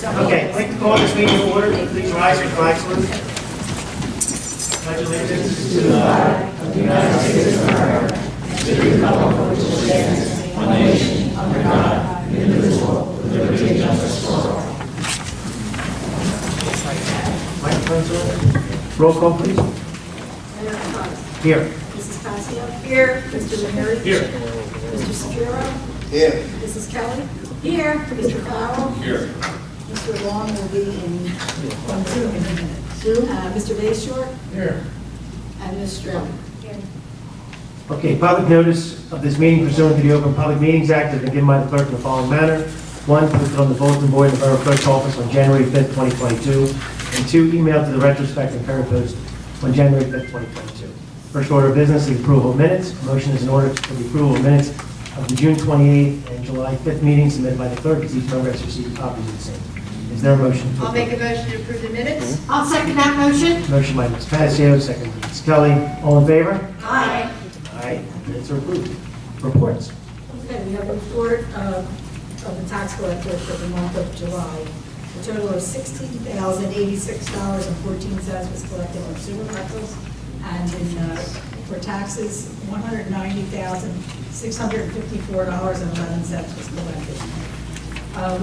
Okay, I'd like to call this meeting to order. Please rise for flag salute. Pledge allegiance to the flag of the United States of America, to the republic for which it stands, one nation, under God, indivisible, with liberty and justice for all. Microphone's on. Roll call, please. Mayor Fox. Here. Mrs. Passio. Here. Mr. Runnemede. Here. Mr. Shapiro. Here. Mrs. Kelly. Here. Mr. Farrell. Here. Mr. Long will be on Zoom. Mr. Bayshore. Here. And Ms. Strelman. Here. Okay, public notice of this meeting pursuant to the Open Public Meetings Act has been given by the clerk in the following manner. 1, posted on the bulletin board in the Borough Clerk's office on January 5th, 2022. And 2, emailed to the retrospect and current post on January 5th, 2022. First order of business, the approval of minutes. Motion is in order for the approval of minutes of the June 28th and July 5th meetings submitted by the clerk, as each member has received copies of the same. Is there a motion? I'll make a motion to approve the minutes. I'll second that motion. Motion by Ms. Passio, second by Ms. Kelly. All in favor? Aye. Aye. Minutes are approved. Reports. Okay, we have a report of the tax collector for the month of July. A total of $16,086.14 was collected on sewer rentals, and for taxes, $190,654.11 was collected.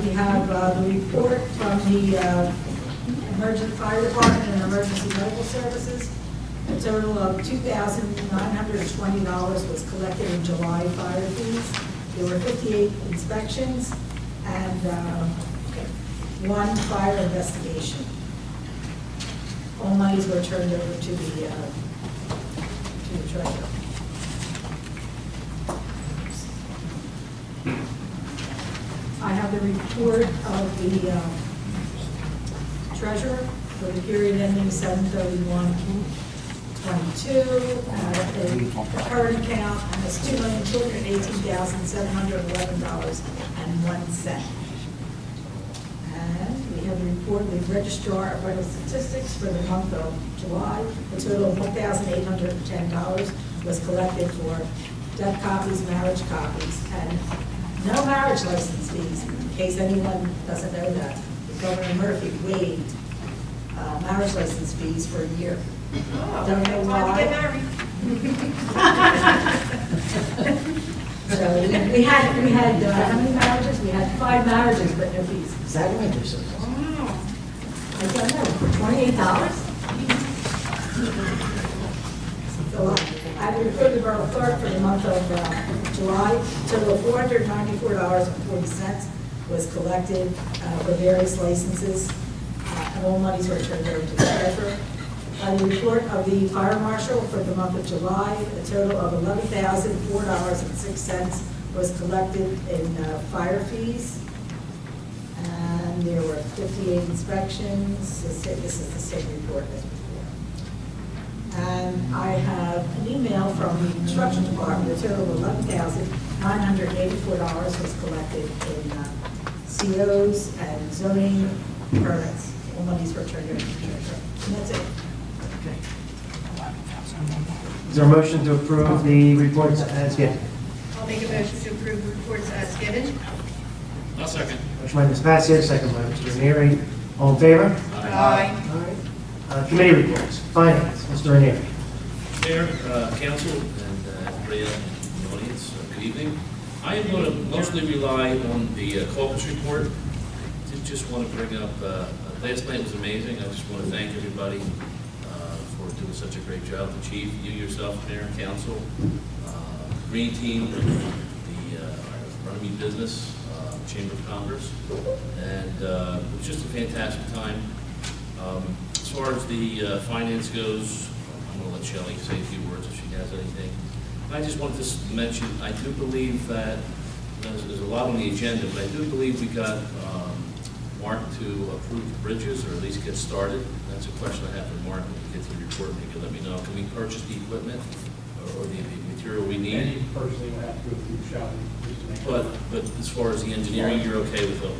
We have the report from the Emergency Fire Department and Emergency Medical Services. A total of $2,920 was collected in July fire fees. There were 58 inspections and 1 fire investigation. All monies were turned over to the treasurer. I have the report of the treasurer for the period ending 7/31/22. The current account has $2,218,711.01. And we have the report of the registrar of vital statistics for the month of July. A total of $1,810 was collected for death copies, marriage copies, and no marriage license fees. In case anyone doesn't know that, Governor Murphy waived marriage license fees for a year. Don't know why. Time to get married. So we had how many marriages? We had 5 marriages, but no fees. Is that right or so? I don't know, for $28? It's a lot. I have the report of the Borough Clerk for the month of July. Total of $494.40 was collected for various licenses, and all monies were turned over to the treasurer. The report of the fire marshal for the month of July, a total of $11,004.06 was collected in fire fees. And there were 58 inspections. This is the same report as before. And I have an email from the construction department, a total of $11,984 was collected in COs and zoning permits. All monies were turned over to the treasurer. And that's it. Okay. Is there a motion to approve the reports as given? I'll make a motion to approve the reports as given. I'll second. Motion by Ms. Passio, second by Mr. Ranieri. All in favor? Aye. All right. Committee reports. Finance, Mr. Ranieri. Mayor, council, and everybody in the audience, good evening. I am going to mostly rely on the caucus report. I did just want to bring up, last night was amazing. I just want to thank everybody for doing such a great job. The chief, you yourself, mayor, council, green team, the Runnemede business, Chamber of Commerce, and it was just a fantastic time. As far as the finance goes, I'm going to let Shelley say a few words if she has anything. I just wanted to mention, I do believe that there's a lot on the agenda, but I do believe we got Mark to approve the bridges, or at least get started. That's a question I have for Mark when we get to the report. Maybe let me know. Can we purchase the equipment or the material we need? And you personally would have to go through shopping just to make sure. But as far as the engineering, you're okay with them?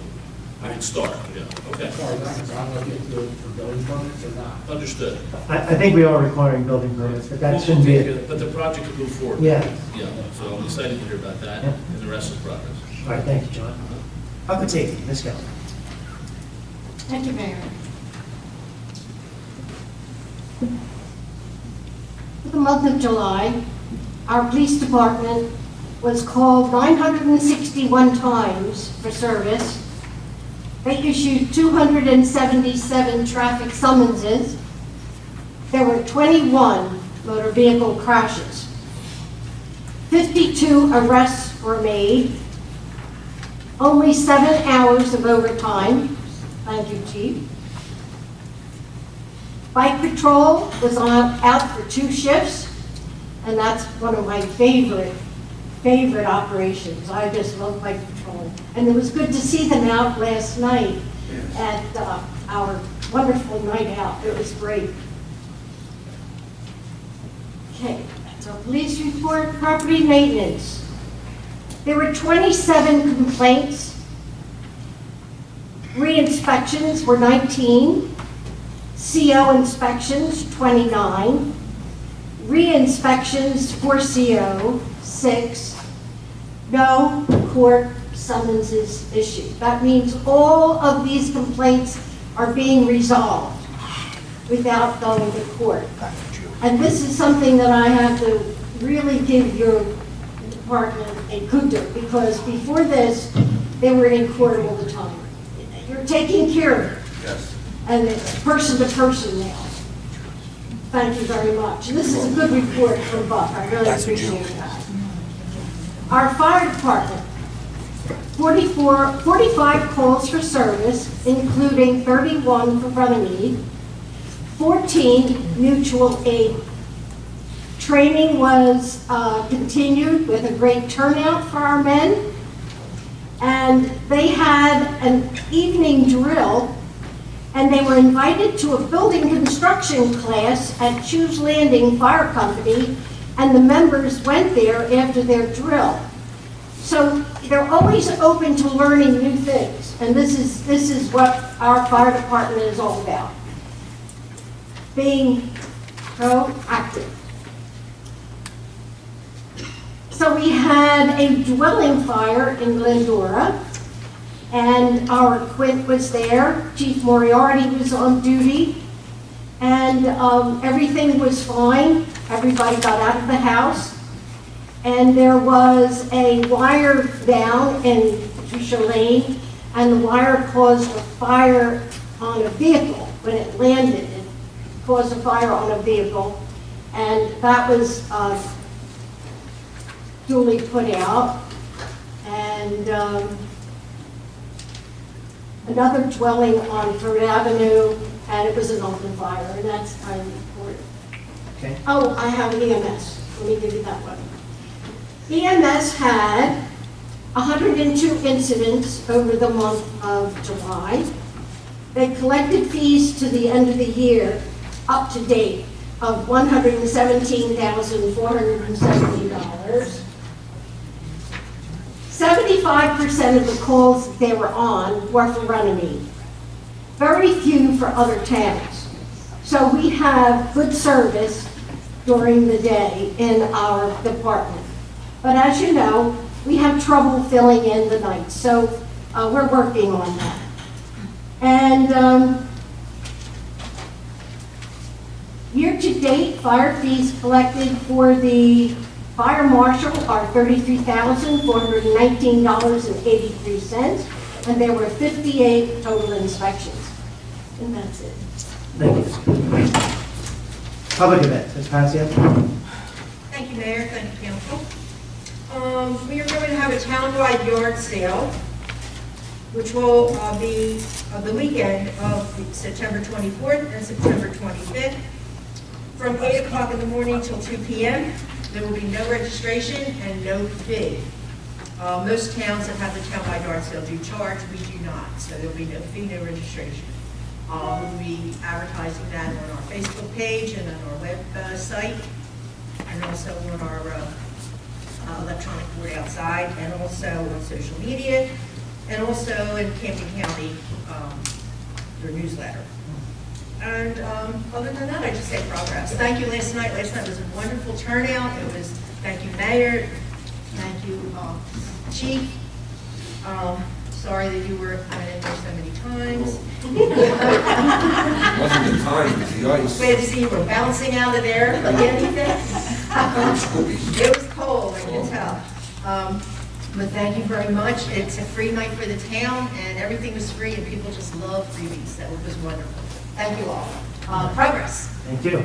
I can start, yeah, okay. As far as I'm concerned, I'm looking into it for building permits or not. Understood. I think we are requiring building permits, but that shouldn't be it. But the project could move forward. Yeah. Yeah, so I'm excited to hear about that, Yeah. and the rest of the progress. All right, thank you, John. Public safety, Ms. Keller. Thank you, Mayor. For the month of July, our police department was called 961 times for service. They issued 277 traffic summonses. There were 21 motor vehicle crashes. 52 arrests were made. Only 7 hours of overtime. Thank you, Chief. Bike patrol was out for 2 shifts, and that's one of my favorite operations. I just love bike patrol. And it was good to see them out last night at our wonderful night out. It was great. Okay, so police report, property maintenance. There were 27 complaints. Re-inspections were 19. CO inspections, 29. Re-inspections for CO, 6. No court summonses issued. That means all of these complaints are being resolved without going to court. And this is something that I have to really give your department a kudo, because before this, they were in court all the time. You're taking care of it. Yes. And it's person to person now. Thank you very much. And this is a good report from Buck. I really appreciate that. Our fire department, 45 calls for service, including 31 for Runnemede, 14 mutual aid. Training was continued with a great turnout for our men. And they had an evening drill, and they were invited to a building construction class at Shoes Landing Fire Company, and the members went there after their drill. So they're always open to learning new things, and this is what our fire department is all about. Being proactive. So we had a dwelling fire in Glendora, and our Quint was there. Chief Moriarty was on duty, and everything was fine. Everybody got out of the house, and there was a wire down in Patricia Lane, and the wire caused a fire on a vehicle. When it landed, it caused a fire on a vehicle, and that was duly put out. And another dwelling on Third Avenue, and it was an open fire, and that's my report. Okay. Oh, I have EMS. Let me give you that one. EMS had 102 incidents over the month of July. They collected fees to the end of the year, up to date, of $117,470. 75% of the calls they were on were for Runnemede. Very few for other towns. So we have good service during the day in our department. But as you know, we have trouble filling in the nights, so we're working on that. And year-to-date, fire fees collected for the fire marshal are $33,419.83, and there were 58 total inspections. And that's it. Thank you. Public events, Ms. Passiak. Thank you, Mayor. Thank you, Council. We are going to have a townwide yard sale, which will be the weekend of September 24th and September 25th, from 8 o'clock in the morning till 2 p.m. There will be no registration and no fee. Most towns that have the townwide yard sale do charge, we do not, so there will be no fee, no registration. We'll be advertising that on our Facebook page and on our website, and also on our electronic board outside, and also on social media, and also in Camden County, their newsletter. And other than that, I just say progress. Thank you last night. Last night was a wonderful turnout. It was, thank you, Mayor. Thank you, Chief. Sorry that you were at it there so many times. Wasn't the time, it was the ice. Glad to see you were bouncing out of there like anything. Scoobies. It was cold, I can tell. But thank you very much. It's a free night for the town, and everything was free, and people just love freebies. That was wonderful. Thank you all. Progress. Thank you.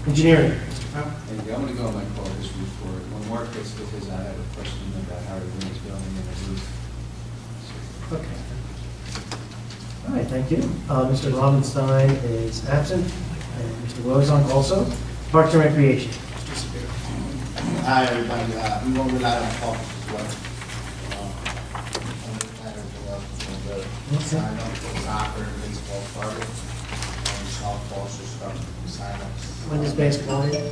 Engineering. Thank you. I'm going to go on my call this report. When Mark gets with his, I have a question about how everything's going and the roof. Okay. All right, thank you. Mr. Lobenstein is absent, and Mr. Wozon also. Parks and Recreation. Hi, everybody. We won't rely on caucus as well. Only planners will sign up for soccer and baseball started. And softball should start sign ups. When does basketball end?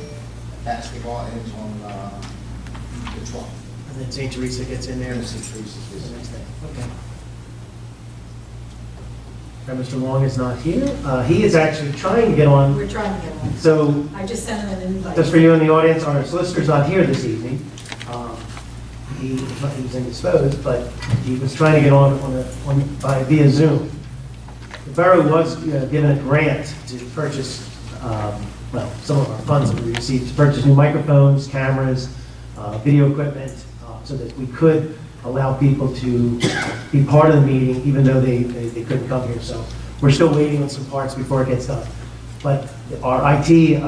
Basketball ends on the 12th. And then St. Teresa gets in there. And The St. Teresa's next day. Okay. And Mr. Long is not here. He is actually trying to get on. We're trying to get one. So I just sent him an invite. just for you in the audience, our solicitor's not here this evening. He was indisposed, but he was trying to get on via Zoom. The borough was given a grant to purchase, some of our funds that we received to purchase new microphones, cameras, video equipment, so that we could allow people to be part of the meeting, even though they couldn't come here. So we're still waiting on some parts before it gets done. But our IT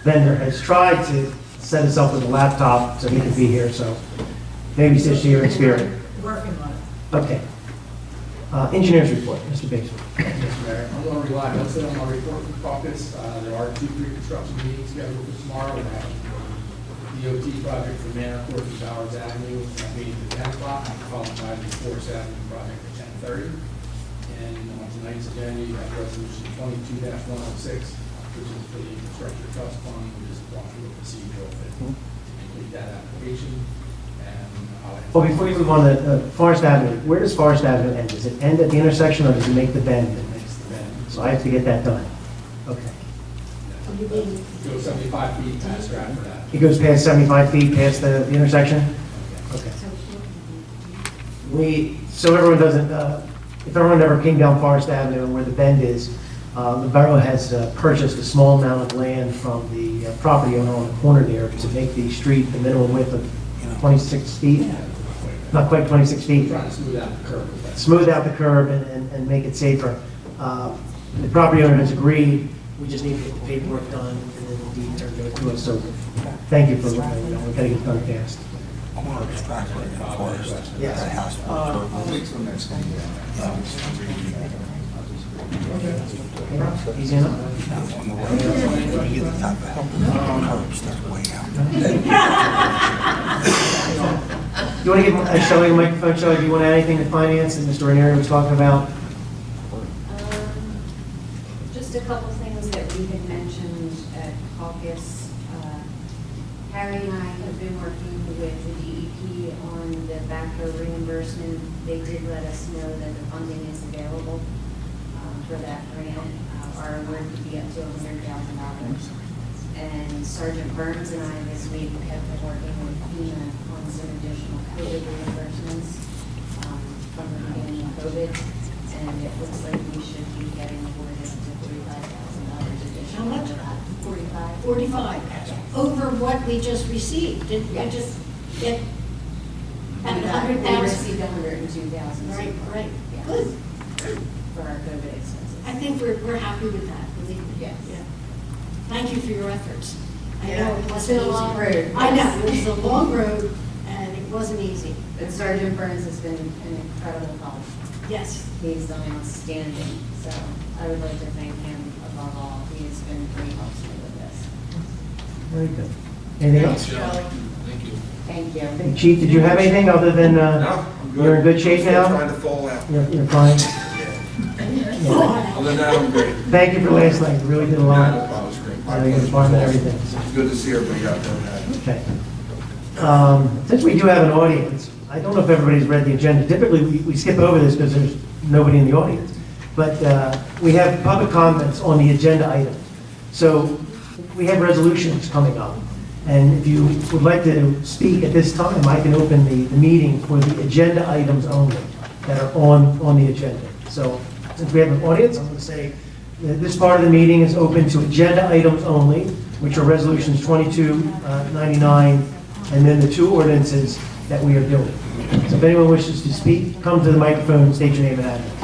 vendor has tried to set us up with a laptop so he can be here, so maybe he's just here in spirit. Working on it. Okay. Engineers report, Mr. Bixby. Mr. Mayor, I'm going to rely mostly on my report from caucus. There are 2 pre-construction meetings scheduled for tomorrow. We're having the DOT project for Manor Court and Bowers Avenue, that meeting at 10 o'clock, followed by the Forest Avenue project at 10:30. And on tonight's agenda, you have resolution 22-106, which is for the infrastructure trust fund, which is going through a procedural to complete that application. And Well, before you move on to Forest Avenue, where does Forest Avenue end? Does it end at the intersection, or does it make the bend? it makes the bend. So I have to get that done. Okay. You mean, Go 75 feet past Stratford Ave. It goes past 75 feet past the intersection? Okay. So everyone doesn't, if everyone ever came down Forest Avenue and where the bend is, the borough has purchased a small amount of land from the property owner on the corner there to make the street the minimum width of 26 feet, not quite 26 feet. Trying to smooth out the curve. with that. Smooth out the curb and make it safer. The property owner has agreed, we just need to get the paperwork done and then the deed turned over to us, so thank you for letting me know, we gotta get it done fast. Yes. I'll wait till next time. Easy enough? You want to give Shelley a microphone? Shelley, do you want to add anything to finance that Mr. Ranieri was talking about? Just a couple things that we had mentioned at caucus. Harry and I have been working with the DEP on the backhoe reimbursement. They did let us know that the funding is available for that grant. Our award could be up to $100,000. And Sergeant Burns and I this week have been working with FEMA on some additional COVID reimbursements from the beginning of COVID. And it looks like we should be getting awarded up to $45,000 additional. How much? 45. 45, over what we just received. Did we just get at We 100,000? received $102,000. Right, right. Yeah. Good. For our COVID expenses. I think we're happy with that, believe me. Yes. Yeah. Thank you for your efforts. I Yeah, know it it's wasn't been a easy. long road. I know, it was a long road, and it wasn't easy. But Sergeant Burns has been an incredible help. Yes. He's done outstanding, so I would like to thank him above all. He has been very helpful with this. Very good. Anything else? Shelley. Thank you. Thank you. Chief, did you have anything other than, No, I'm good. you're in good shape Still now? Trying to fall out. You're fine? Other than that, I'm great. Thank you for last night, you really did a lot. That was great. Your department, everything. It's good to see everybody out there. Okay. Since we do have an audience, I don't know if everybody's read the agenda. Typically, we skip over this because there's nobody in the audience. But we have public comments on the agenda items. So we have resolutions coming up. And if you would like to speak at this time, I can open the meeting for the agenda items only. that are on the agenda. So since we have an audience, I'm going to say that this part of the meeting is open to agenda items only, which are resolutions 2299, and then the two ordinances that we are doing. So if anyone wishes to speak, come to the microphone, state your name and address.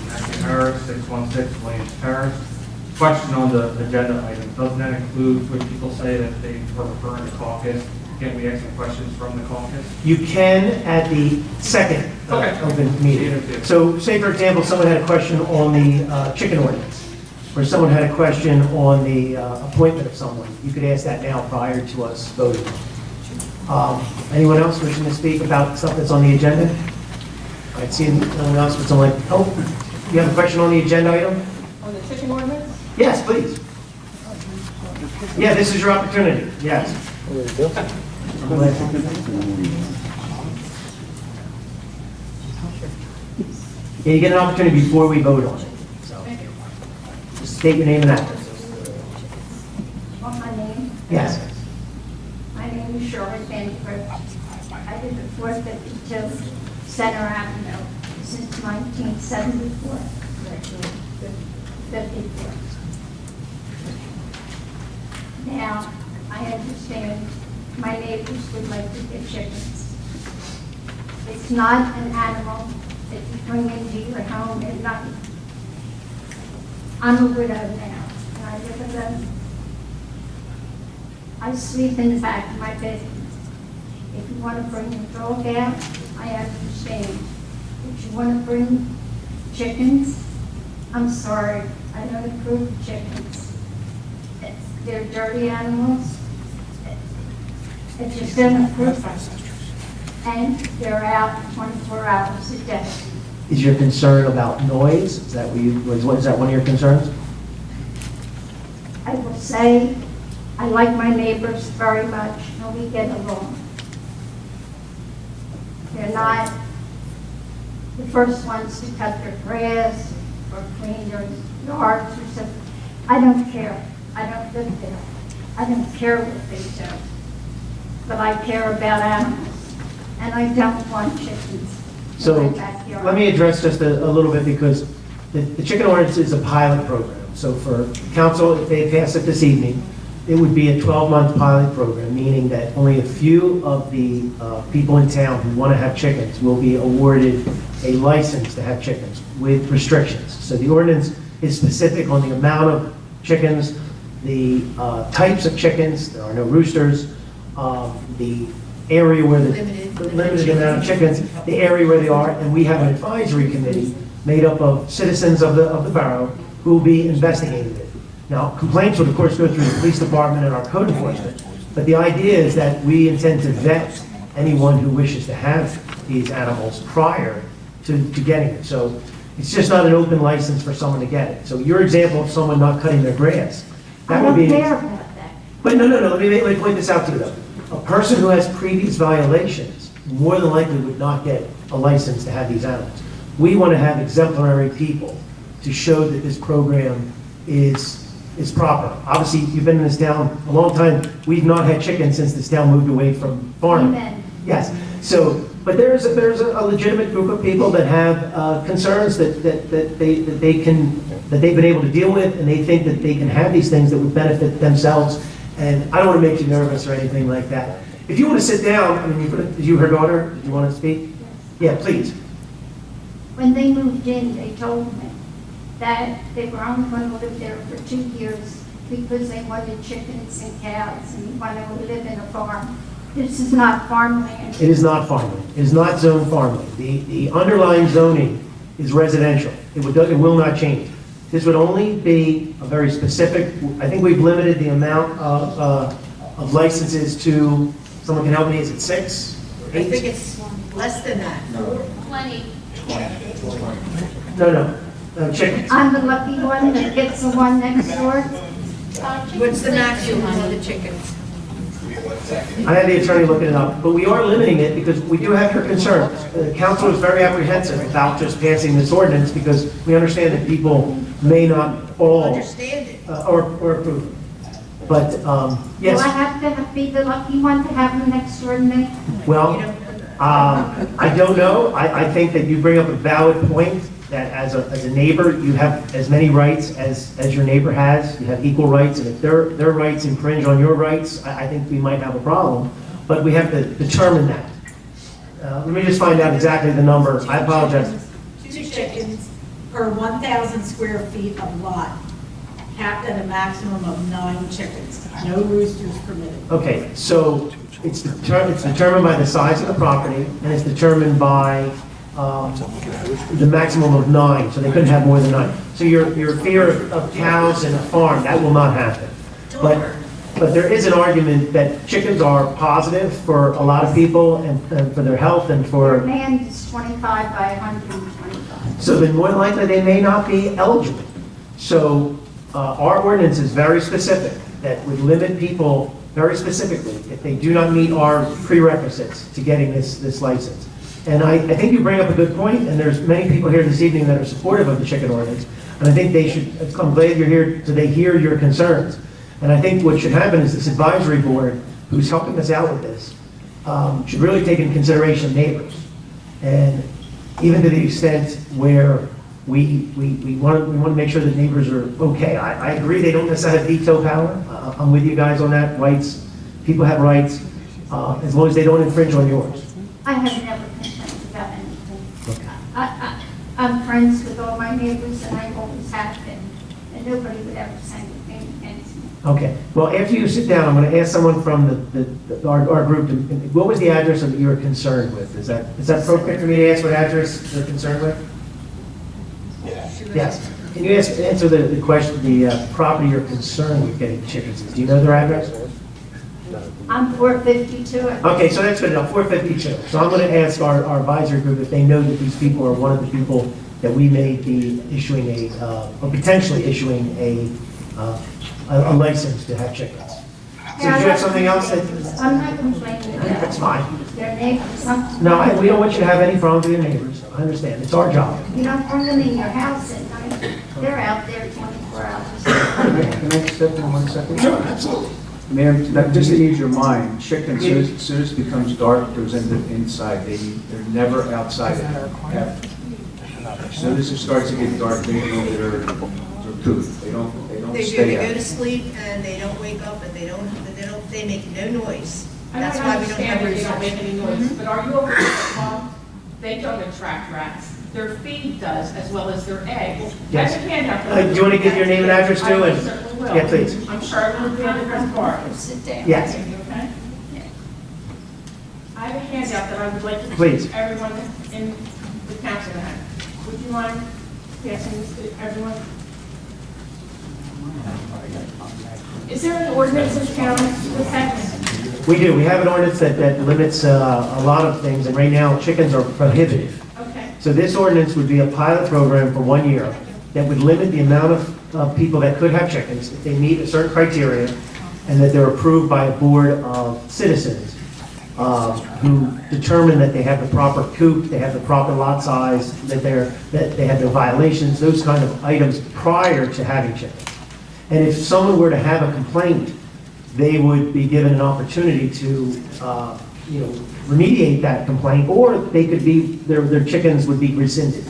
Matthew Harris, 616 Williams Terrace. Question on the agenda item, doesn't that include when people say that they were referring to caucus? Can't we ask some questions from the caucus? You can at the second Okay. open meeting. So say, for example, someone had a question on the chicken ordinance, or someone had a question on the appointment of someone. You could ask that now prior to us voting. Anyone else wishing to speak about stuff that's on the agenda? I see anyone else with someone like, oh, you have a question on the agenda item? On the chicken ordinance? Yes, please. Yeah, this is your opportunity, yes. Yeah, you get an opportunity before we vote on it. So, just state your name and address. Want my name? Yes. My name is Shirley Bancroft. I live at 452 Center Avenue since 1974. 54. Now, I understand my neighbors would like to get chickens. It's not an animal that you bring into your home at night. I'm a widow now, and I live alone. I sleep in the back of my bedroom. If you want to bring your dog out, I understand. If you want to bring chickens, I'm sorry, I don't approve of chickens. They're dirty animals. It just doesn't approve of. And they're out 24 hours a day. Is your concern about noise? Is that is that one of your concerns? I will say, I like my neighbors very much, and we get along. They're not the first ones to cut their grass or clean their yards or something. I don't care. I don't live there. I don't care what they do. But I care about animals, and I don't want chickens So in my backyard. let me address just a little bit, because the chicken ordinance is a pilot program. So for council, if they pass it this evening, it would be a 12-month pilot program, meaning that only a few of the people in town who want to have chickens will be awarded a license to have chickens with restrictions. So the ordinance is specific on the amount of chickens, the types of chickens, there are no roosters, the area where the limited amount of chickens, the area where they are, and we have an advisory committee made up of citizens of the borough who will be investigating it. Now, complaints would of course go through the police department and our code enforcement, but the idea is that we intend to vet anyone who wishes to have these animals prior to getting it. So it's just not an open license for someone to get it. So your example of someone not cutting their grass, I that would don't be. care about that. But no, let me point this out to you though. A person who has previous violations more than likely would not get a license to have these animals. We want to have exemplary people to show that this program is proper. Obviously, you've been in this town a long time. We've not had chickens since this town moved away from farming. Amen. Yes, so, but there's a legitimate group of people that have concerns that they've been able to deal with, and they think that they can have these things that would benefit themselves. And I don't want to make you nervous or anything like that. If you want to sit down, I mean, is you her daughter? Did you want to speak? Yeah, please. When they moved in, they told me that they were only going to live there for 2 years because they wanted chickens and cows and wanted to live in a farm. This is not farmland. It is not farmland. It is not zone farmland. The underlying zoning is residential. It will not change. This would only be a very specific, I think we've limited the amount of licenses to, someone can help me, is it 6? I think it's less than that. 20. No, chickens. I'm the lucky one that gets the one next door. What's the maximum for the chickens? I had the attorney looking it up, but we are limiting it because we do have your concerns. The council is very apprehensive about just passing this ordinance because we understand that people may not all Understand it. or approve. But, Do yes. I have to be the lucky one to have them next door to me? Well, I don't know. I think that you bring up a valid point, that as a neighbor, you have as many rights as your neighbor has. You have equal rights, and if their rights infringe on your rights, I think we might have a problem. But we have to determine that. Let me just find out exactly the number. I apologize. 2 chickens per 1,000 square feet of lot, capped at a maximum of 9 chickens. No roosters permitted. Okay, so it's determined by the size of the property, and it's determined by the maximum of 9, so they couldn't have more than 9. So your fear of cows in a farm, that will not happen. But there is an argument that chickens are positive for a lot of people, and for their health and Your for, land is 25 by 125. so then more than likely they may not be eligible. So our ordinance is very specific, that would limit people very specifically if they do not meet our prerequisites to getting this license. And I think you bring up a good point, and there's many people here this evening that are supportive of the chicken ordinance, and I think they should, I'm glad you're here, so they hear your concerns. And I think what should happen is this advisory board, who's helping us out with this, should really take into consideration neighbors. And even to the extent where we want to make sure that neighbors are okay. I agree they don't necessarily have veto power. I'm with you guys on that. Rights, people have rights, as long as they don't infringe on yours. I have never complained about anything. I'm friends with all my neighbors, and I always have been, and nobody would ever say anything against me. Okay, well, after you sit down, I'm going to ask someone from our group, what was the address that you were concerned with? Is that appropriate for me to ask what address you're concerned with? Yes. Can you answer the question, the property you're concerned with getting chickens? Do you know their address? I'm 452. Okay, so that's good enough, 452. So I'm going to ask our advisory group if they know that these people are one of the people that we may be issuing or potentially issuing a license to have chickens. So do you have something else? I'm not complaining about That's fine. their neighbors. No, we don't want you to have any problems with your neighbors. I understand, it's our job. You don't bring them in your house at night. They're out there 24 hours. Can I step in 1 second? Sure, absolutely. Mayor, just to ease your mind, chickens, as soon as it becomes dark, goes inside. They're never outside ever. As soon as it starts to get dark, they go to their coop. They don't They stay go out. to sleep and they don't wake up and they make no noise. I That's don't why we don't have understand that they don't roosters. make any noise, but are you aware that they don't attract rats? Their feed does, as well as their eggs. Yes. I have a handout for them. Do you want to give your name and address too? I And- certainly will. Yeah, please. I'm Charlotte Van Park. Sit down. Yes. Okay? I have a handout that I would like to Please. give everyone in the council to have. Would you mind passing this to everyone? Is there an ordinance in town that protects? We do, we have an ordinance that limits a lot of things, and right now, chickens are prohibited. Okay. So this ordinance would be a pilot program for 1 year that would limit the amount of people that could have chickens if they meet a certain criteria, and that they're approved by a board of citizens who determine that they have the proper coop, they have the proper lot size, that they have no violations, those kind of items prior to having chickens. And if someone were to have a complaint, they would be given an opportunity to, remediate that complaint, or they could be, their chickens would be rescinded.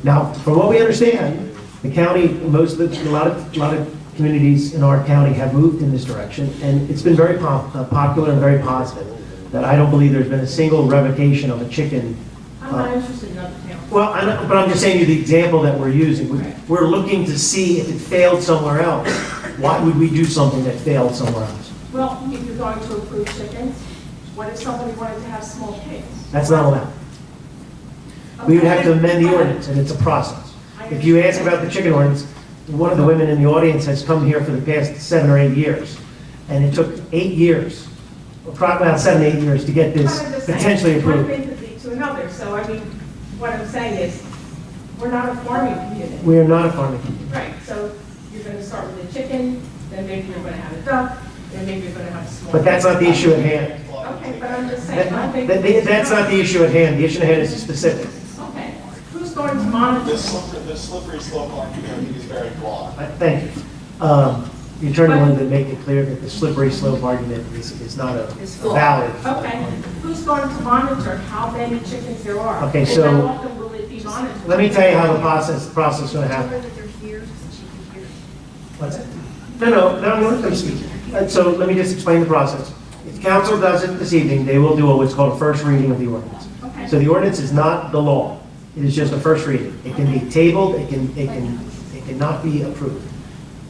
Now, from what we understand, the county, a lot of communities in our county have moved in this direction, and it's been very popular and very positive. That I don't believe there's been a single revocation of a chicken. I'm not interested in other towns. Well, but I'm just saying you the example that we're using. We're looking to see if it failed somewhere else. Why would we do something that failed somewhere else? Well, if you're going to approve chickens, what if somebody wanted to have small pigs? That's not allowed. We would have to amend the ordinance, and it's a process. If you ask about the chicken ordinance, one of the women in the audience has come here for the past 7 or 8 years, and it took 8 years, about 7 to 8 years, to get this potentially approved. One thing could lead to another, so I mean, what I'm saying is, we're not a farming community. We are not a farming community. Right, so you're gonna start with a chicken, then maybe you're gonna have a duck, then maybe you're gonna have a small. But that's not the issue at hand. Okay, but I'm just saying, I think. That's not the issue at hand. The issue at hand is specific. Okay, who's going to monitor? The slippery slope on here, I think, is very broad. Thank you. the attorney wanted to make it clear that the slippery slope argument is not a It's full. valid. Okay, who's going to monitor how many chickens there are? Okay, And so- how often will it be monitored? Let me tell you how the process is going to happen. that they're here, so she can hear. What's that? No, let me speak. So let me just explain the process. If council does it this evening, they will do what's called a first reading of the ordinance. Okay. So the ordinance is not the law. It is just a first reading. It can be tabled, it cannot be approved.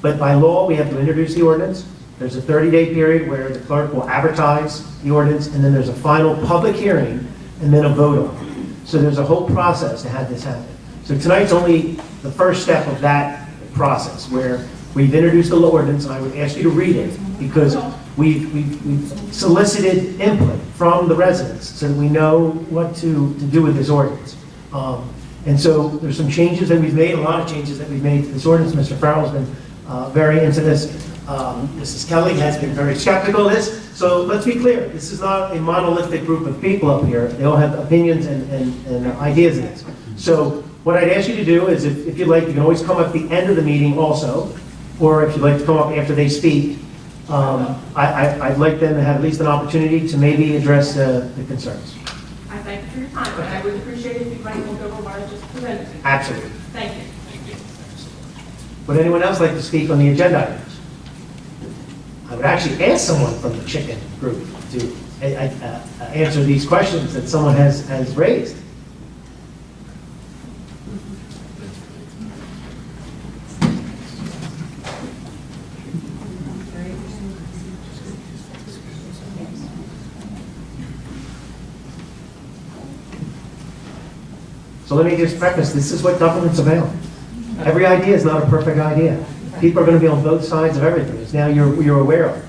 But by law, we have to introduce the ordinance. There's a 30-day period where the clerk will advertise the ordinance, and then there's a final public hearing, and then a vote on it. So there's a whole process to have this happen. So tonight's only the first step of that process, where we've introduced the ordinance, and I would ask you to read it, because we've solicited input from the residents, so that we know what to do with this ordinance. And so there's some changes that we've made, a lot of changes that we've made to this ordinance. Mr. Farrell's been very into this. Mrs. Kelly has been very skeptical of this. So let's be clear, this is not a monolithic group of people up here. They all have opinions and ideas in this. So what I'd ask you to do is, if you'd like, you can always come at the end of the meeting also, or if you'd like to come up after they speak. I'd like them to have at least an opportunity to maybe address the concerns. I thank you for your time, and I would appreciate it if you might look over what I just presented to you. Absolutely. Thank you. Would anyone else like to speak on the agenda items? I would actually ask someone from the chicken group to answer these questions that someone has raised. So let me just preface, this is what government's about. Every idea is not a perfect idea. People are going to be on both sides of everything, as now you're aware of.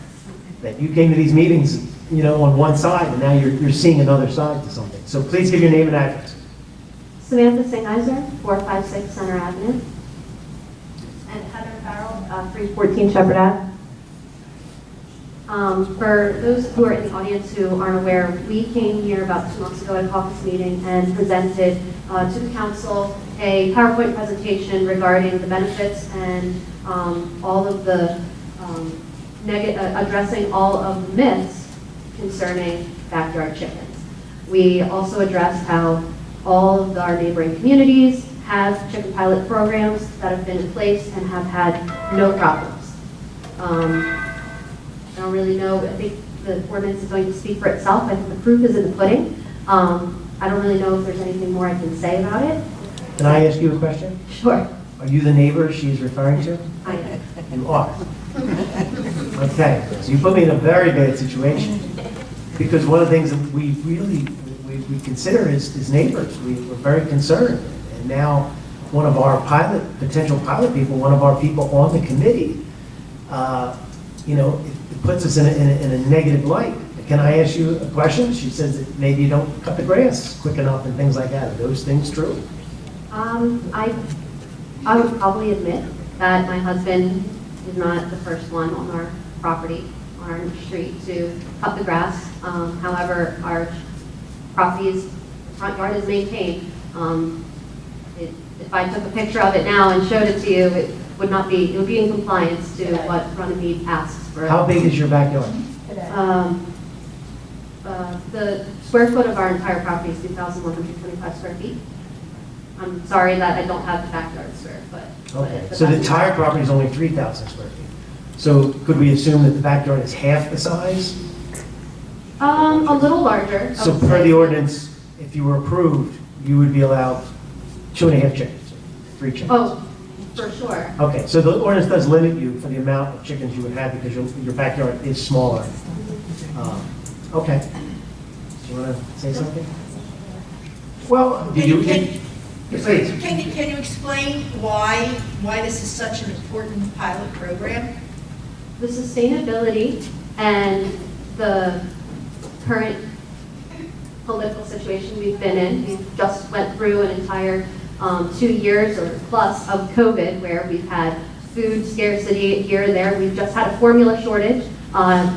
That you came to these meetings, on one side, and now you're seeing another side to something. So please give your name and address. Samantha Singheiser, 456 Center Avenue. And Heather Farrell, 314 Shepherd Ave. For those who are in the audience who aren't aware, we came here about 2 months ago at a caucus meeting and presented to the council a PowerPoint presentation regarding the benefits and all of the addressing all of the myths concerning backyard chickens. We also addressed how all of our neighboring communities have chicken pilot programs that have been in place and have had no problems. I don't really know, I think the ordinance is going to speak for itself. I think the proof is in the pudding. I don't really know if there's anything more I can say about it. Can I ask you a question? Sure. Are you the neighbor she's referring to? I am. You are. Okay, so you put me in a very bad situation, because one of the things that we really we consider is neighbors. We're very concerned, and now one of our potential pilot people, one of our people on the committee, it puts us in a negative light. Can I ask you a question? She says that maybe you don't cut the grass quick enough and things like that. Are those things true? I would probably admit that my husband is not the first one on our property, on our street, to cut the grass. However, our property's front yard is maintained. If I took a picture of it now and showed it to you, it would be in compliance to what Runnemede asks for. How big is your backyard? The square foot of our entire property is 2,125 square feet. I'm sorry that I don't have the backyard square foot. Okay, so the entire property is only 3,000 square feet. So could we assume that the backyard is half the size? A little larger. I So would per say. the ordinance, if you were approved, you would be allowed 2.5 chickens, 3 chickens? Oh, for sure. Okay, so the ordinance does limit you for the amount of chickens you would have because your backyard is smaller. Okay. Do you want to say something? Well, did you, please. Can you explain why this is such an important pilot program? The sustainability and the current political situation we've been in. We just went through an entire 2 years or plus of COVID, where we've had food scarcity here and there. We've just had a formula shortage.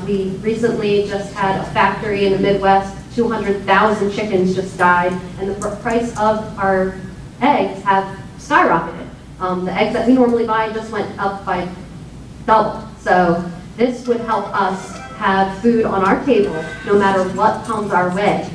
We recently just had a factory in the Midwest, 200,000 chickens just died, and the price of our eggs have skyrocketed. The eggs that we normally buy just went up by double. So this would help us have food on our table no matter what comes our way.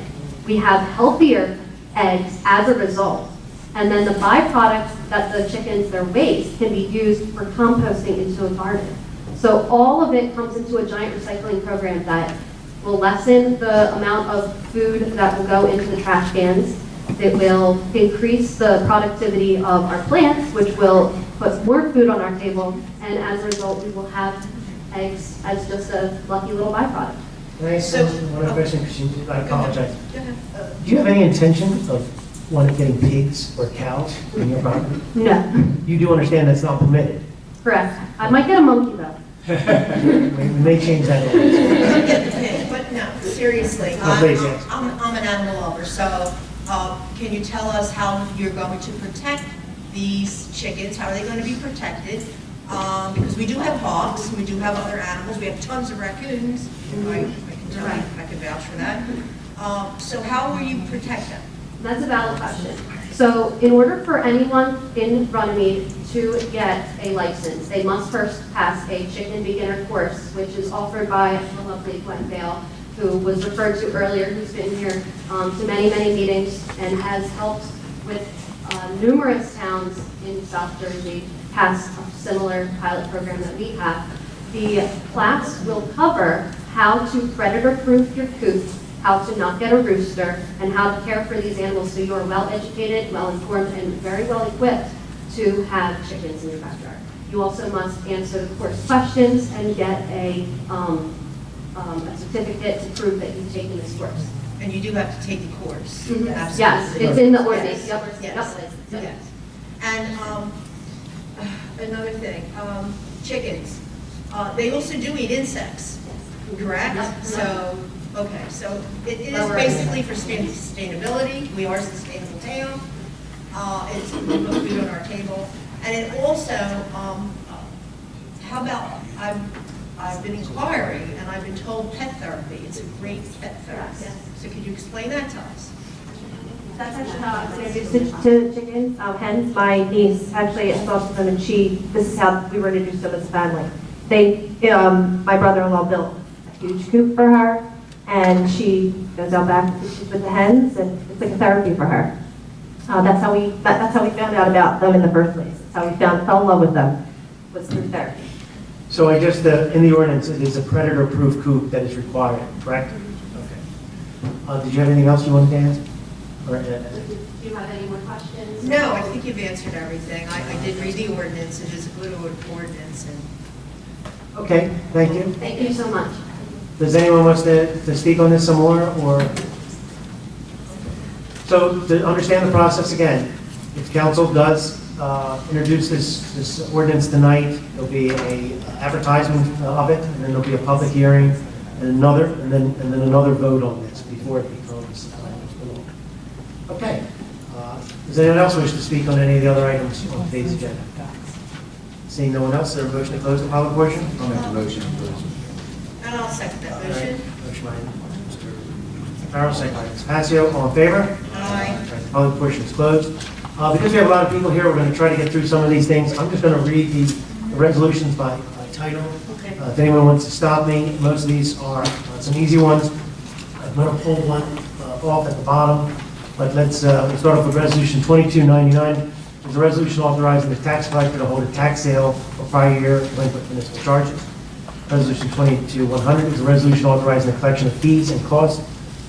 We have healthier eggs as a result. And then the byproducts that the chickens, their waste, can be used for composting into a garden. So all of it comes into a giant recycling program that will lessen the amount of food that will go into the trash cans. It will increase the productivity of our plants, which will put more food on our table, and as a result, we will have eggs as just a lucky little byproduct. Can I ask one other question? Because I apologize. Go ahead. Do you have any intention of getting pigs or cows in your property? No, You do understand that's not permitted? correct. I might get a monkey though. We may change that a little bit. But no, seriously, please, yes. I'm an animal lover, so can you tell us how you're going to protect these chickens? How are they going to be protected? Because we do have hogs, we do have other animals, we have tons of raccoons, I can tell you, I can vouch for that. So how will you protect them? That's a valid question. So in order for anyone in Runnemede to get a license, they must first pass a chicken beginner course, which is offered by the lovely Gwen Vale, who was referred to earlier, who's been here to many, many meetings and has helped with numerous towns in South Jersey pass a similar pilot program that we have. The class will cover how to predator-proof your coop, how to not get a rooster, and how to care for these animals so you are well-educated, well-informed, and very well-equipped to have chickens in your backyard. You also must answer the course questions and get a certificate to prove that you've taken this course. And you do have to take the course. Yes, Absolutely. it's in the ordinance. Yep. Yes. Yep. Yes. And another thing, chickens, they also do eat insects, correct? Yep. So, okay, so it is Well, basically for sustainability. We are a sustainable town. It's we put food on our table. And it also, how about, I've been inquiring and I've been told pet therapy. It's a great pet therapy. Yes. So could you explain that to us? That's actually how I was introduced to chickens, hens. My niece actually adopted them, and this is how we were introduced to them as a family. My brother-in-law built a huge coop for her, and she goes out back with the hens, and it's like a therapy for her. That's how we found out about them in the first place. That's how we fell in love with them, was through therapy. So I just, in the ordinance, it is a predator-proof coop that is required, correct? Okay. Did you have anything else you wanted to ask? Or, Do you have any more questions? No, I think you've answered everything. I did read the ordinance. It is a good ordinance. And okay, thank you. Thank you so much. Does anyone want to speak on this some more, or? So to understand the process again, if council does introduce this ordinance tonight, there'll be a advertisement of it, and then there'll be a public hearing, and then another vote on this before it becomes law. Okay. Does anyone else wish to speak on any of the other items on today's agenda? Seeing no one else, is there a motion to close the public portion? I'll make the motion, please. and I'll second that motion. Motion by Mr. Farrell, second by Ms. Passio. All in favor? Aye. The public portion is closed. Because we have a lot of people here, we're going to try to get through some of these things. I'm just going to read the resolutions by title. Okay. If anyone wants to stop me, most of these are some easy ones. I'm going to pull one off at the bottom, but let's we'll start off with Resolution 2299. It's a resolution authorizing the tax collector to hold a tax sale for prior year delinquent municipal charges. Resolution 22100 is a resolution authorizing the collection of fees and costs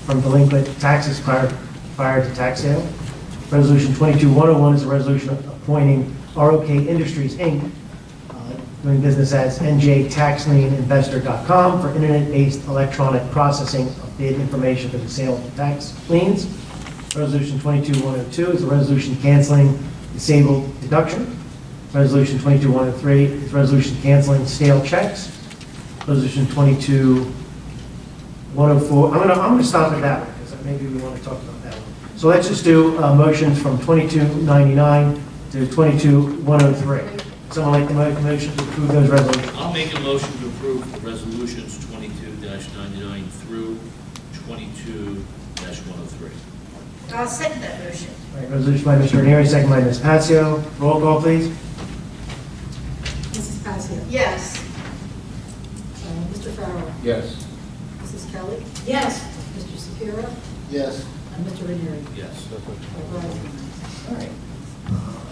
from delinquent taxes prior to tax sale. Resolution 22101 is a resolution appointing ROK Industries, Inc., doing business as njtaxlieninvestor.com, for internet-based electronic processing of bid information for the sale of tax liens. Resolution 22102 is a resolution canceling disabled deduction. Resolution 22103 is a resolution canceling stale checks. Resolution 22104, I'm going to stop at that one, because maybe we want to talk about that one. So let's just do motions from 2299 to 22103. Someone like to make a motion to approve those resolutions? I'll make a motion to approve the resolutions 22-99 through 22-103. I'll second that motion. All right, resolution by Mr. Ranieri, second by Ms. Passio. Roll call, please. Mrs. Passio? Yes. Farrell? Yes. Mrs. Kelly? Yes. Mr. Shapiro? Yes. And Mr. Ranieri? Yes. Five ayes. All right. I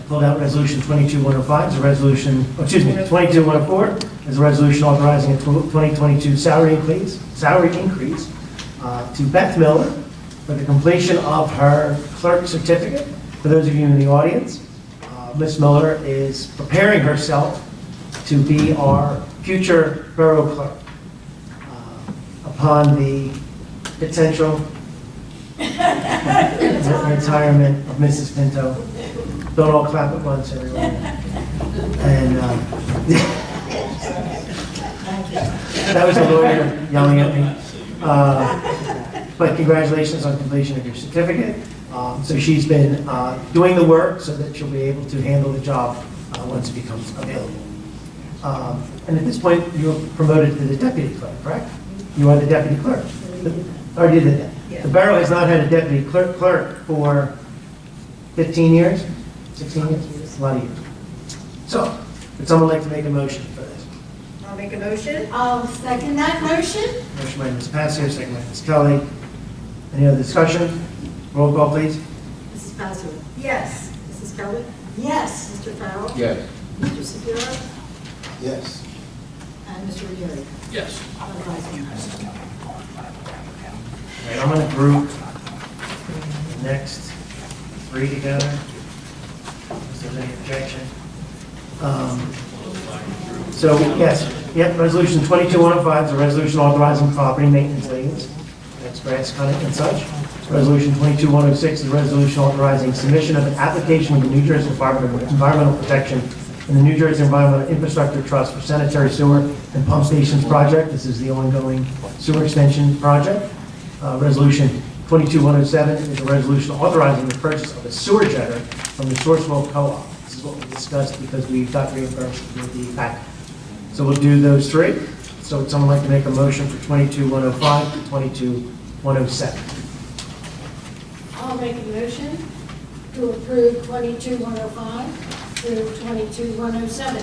pulled out Resolution 22-105, it's a resolution, 22-104, is a resolution authorizing a 2022 salary increase to Beth Miller for the completion of her clerk certificate. For those of you in the audience, Ms. Miller is preparing herself to be our future borough clerk. Upon the potential retirement of Mrs. Pinto. Don't all clap at once, everyone. And that was the lawyer yelling at me. But congratulations on completion of your certificate. So she's been doing the work so that she'll be able to handle the job once it becomes available. And at this point, you're promoted to the deputy clerk, correct? You are the deputy clerk. Or you did that. The borough has not had a deputy clerk for 15 years, 16 years, a lot of years. So, would someone like to make a motion for this? I'll make a motion. I'll second that motion. Motion by Ms. Passio, second by Ms. Kelly. Any other discussion? Roll call, please. Mrs. Passio? Yes. Mrs. Kelly? Yes. Mr. Farrell? Yes. Mr. Shapiro? Yes. And Mr. Ranieri? Yes. Five ayes. All right, I'm going to group the next three together, if there's any objection. So, yes, Resolution 22-105 is a resolution authorizing property maintenance liens, that's grass cutting and such. Resolution 22-106 is a resolution authorizing submission of an application with the New Jersey Department of Environmental Protection and the New Jersey Environmental Infrastructure Trust for sanitary sewer and pump stations project. This is the ongoing sewer extension project. Resolution 22-107 is a resolution authorizing the purchase of a sewer jetter from the Sourcewell Co-op. This is what we discussed because we got reimbursed with the package. So we'll do those three. So would someone like to make a motion for 22-105 to 22-107? I'll make a motion to approve 22-105 through 22-107.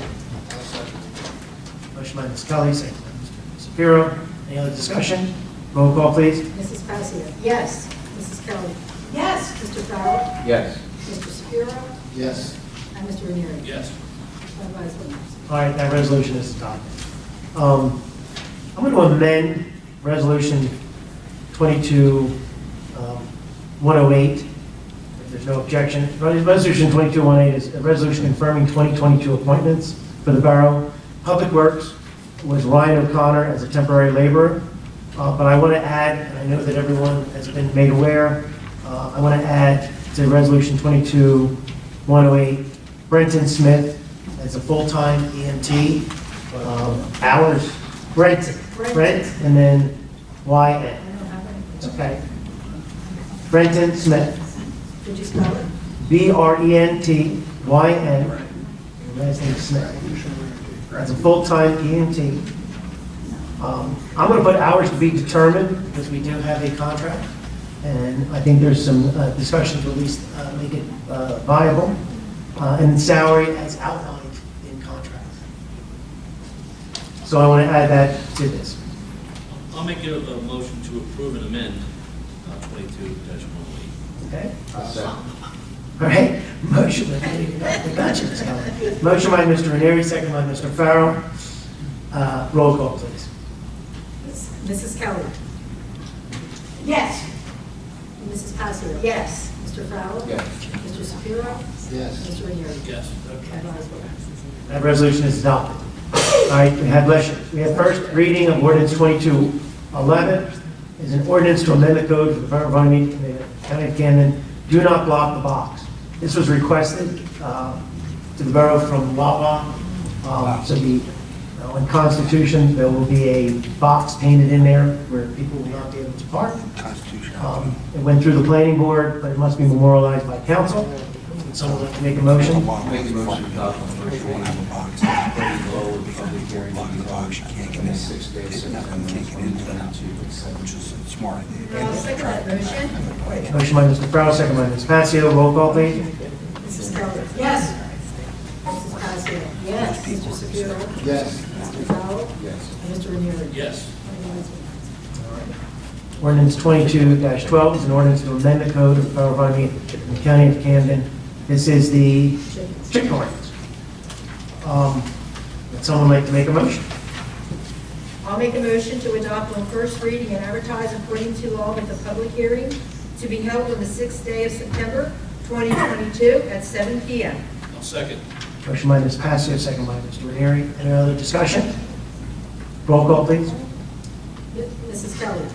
Motion by Ms. Kelly, second by Mr. Shapiro. Any other discussion? Roll call, please. Mrs. Passio? Yes. Mrs. Kelly? Yes. Mr. Farrell? Yes. Mr. Shapiro? Yes. And Mr. Ranieri? Yes. Five ayes, one absent. All right, that resolution is adopted. I'm going to amend Resolution 22-108, if there's no objection. Resolution 22-108 is a resolution confirming 2022 appointments for the Borough. Public Works was Ryan O'Connor as a temporary laborer. But I want to add, and I know that everyone has been made aware, I want to add to Resolution 22-108, Brenton Smith as a full-time EMT. Hours, Brent, and then Y-N. It's okay. Brenton Smith. Could you spell it? B-R-E-N-T-Y-N. Last name Smith. As a full-time EMT. I'm going to put hours to be determined because we do have a contract, and I think there's some discussion to at least make it viable, and salary as outlined in contract. So I want to add that to this. I'll make a motion to approve and amend 22-108. Okay? Second. All right. Motion. I got you, Ms. Kelly. Motion by Mr. Ranieri, second by Mr. Farrell. Roll call, please. Mrs. Kelly? Yes. Mrs. Passio? Yes. Mr. Farrell? Yes. Mr. Shapiro? Yes. Mr. Ranieri? Yes. Five ayes, one absent. That resolution is adopted. All right, we have first reading of ordinance 2211 is an ordinance to amend the code for the Borough of Runnemede and the County of Camden. Do not block the box. This was requested to the borough from Wawa. So in Constitution, there will be a box painted in there where people will not be able to park. It went through the planning board, but it must be memorialized by council. Would someone like to make a motion? Make a motion to adopt on first reading. Pretty low public hearing to be held in the 6 days, September 2022, which is a smart idea. I'll second that motion. Motion by Mr. Farrell, second by Ms. Passio. Roll call, please. Mrs. Kelly? Yes. Mrs. Passio? Yes. Mr. Shapiro? Yes. Mr. Farrell? Yes. And Mr. Ranieri? Yes. Ordinance 22-12 is an ordinance to amend the code of the Borough of Runnemede in the County of Camden. This is the chicken ordinance. Would someone like to make a motion? I'll make a motion to adopt on first reading and advertise according to law with a public hearing to be held on the 6th day of September 2022 at 7 p.m. I'll second. Motion by Ms. Passio, second by Mr. Ranieri. Any other discussion? Roll call, please. Mrs. Kelly.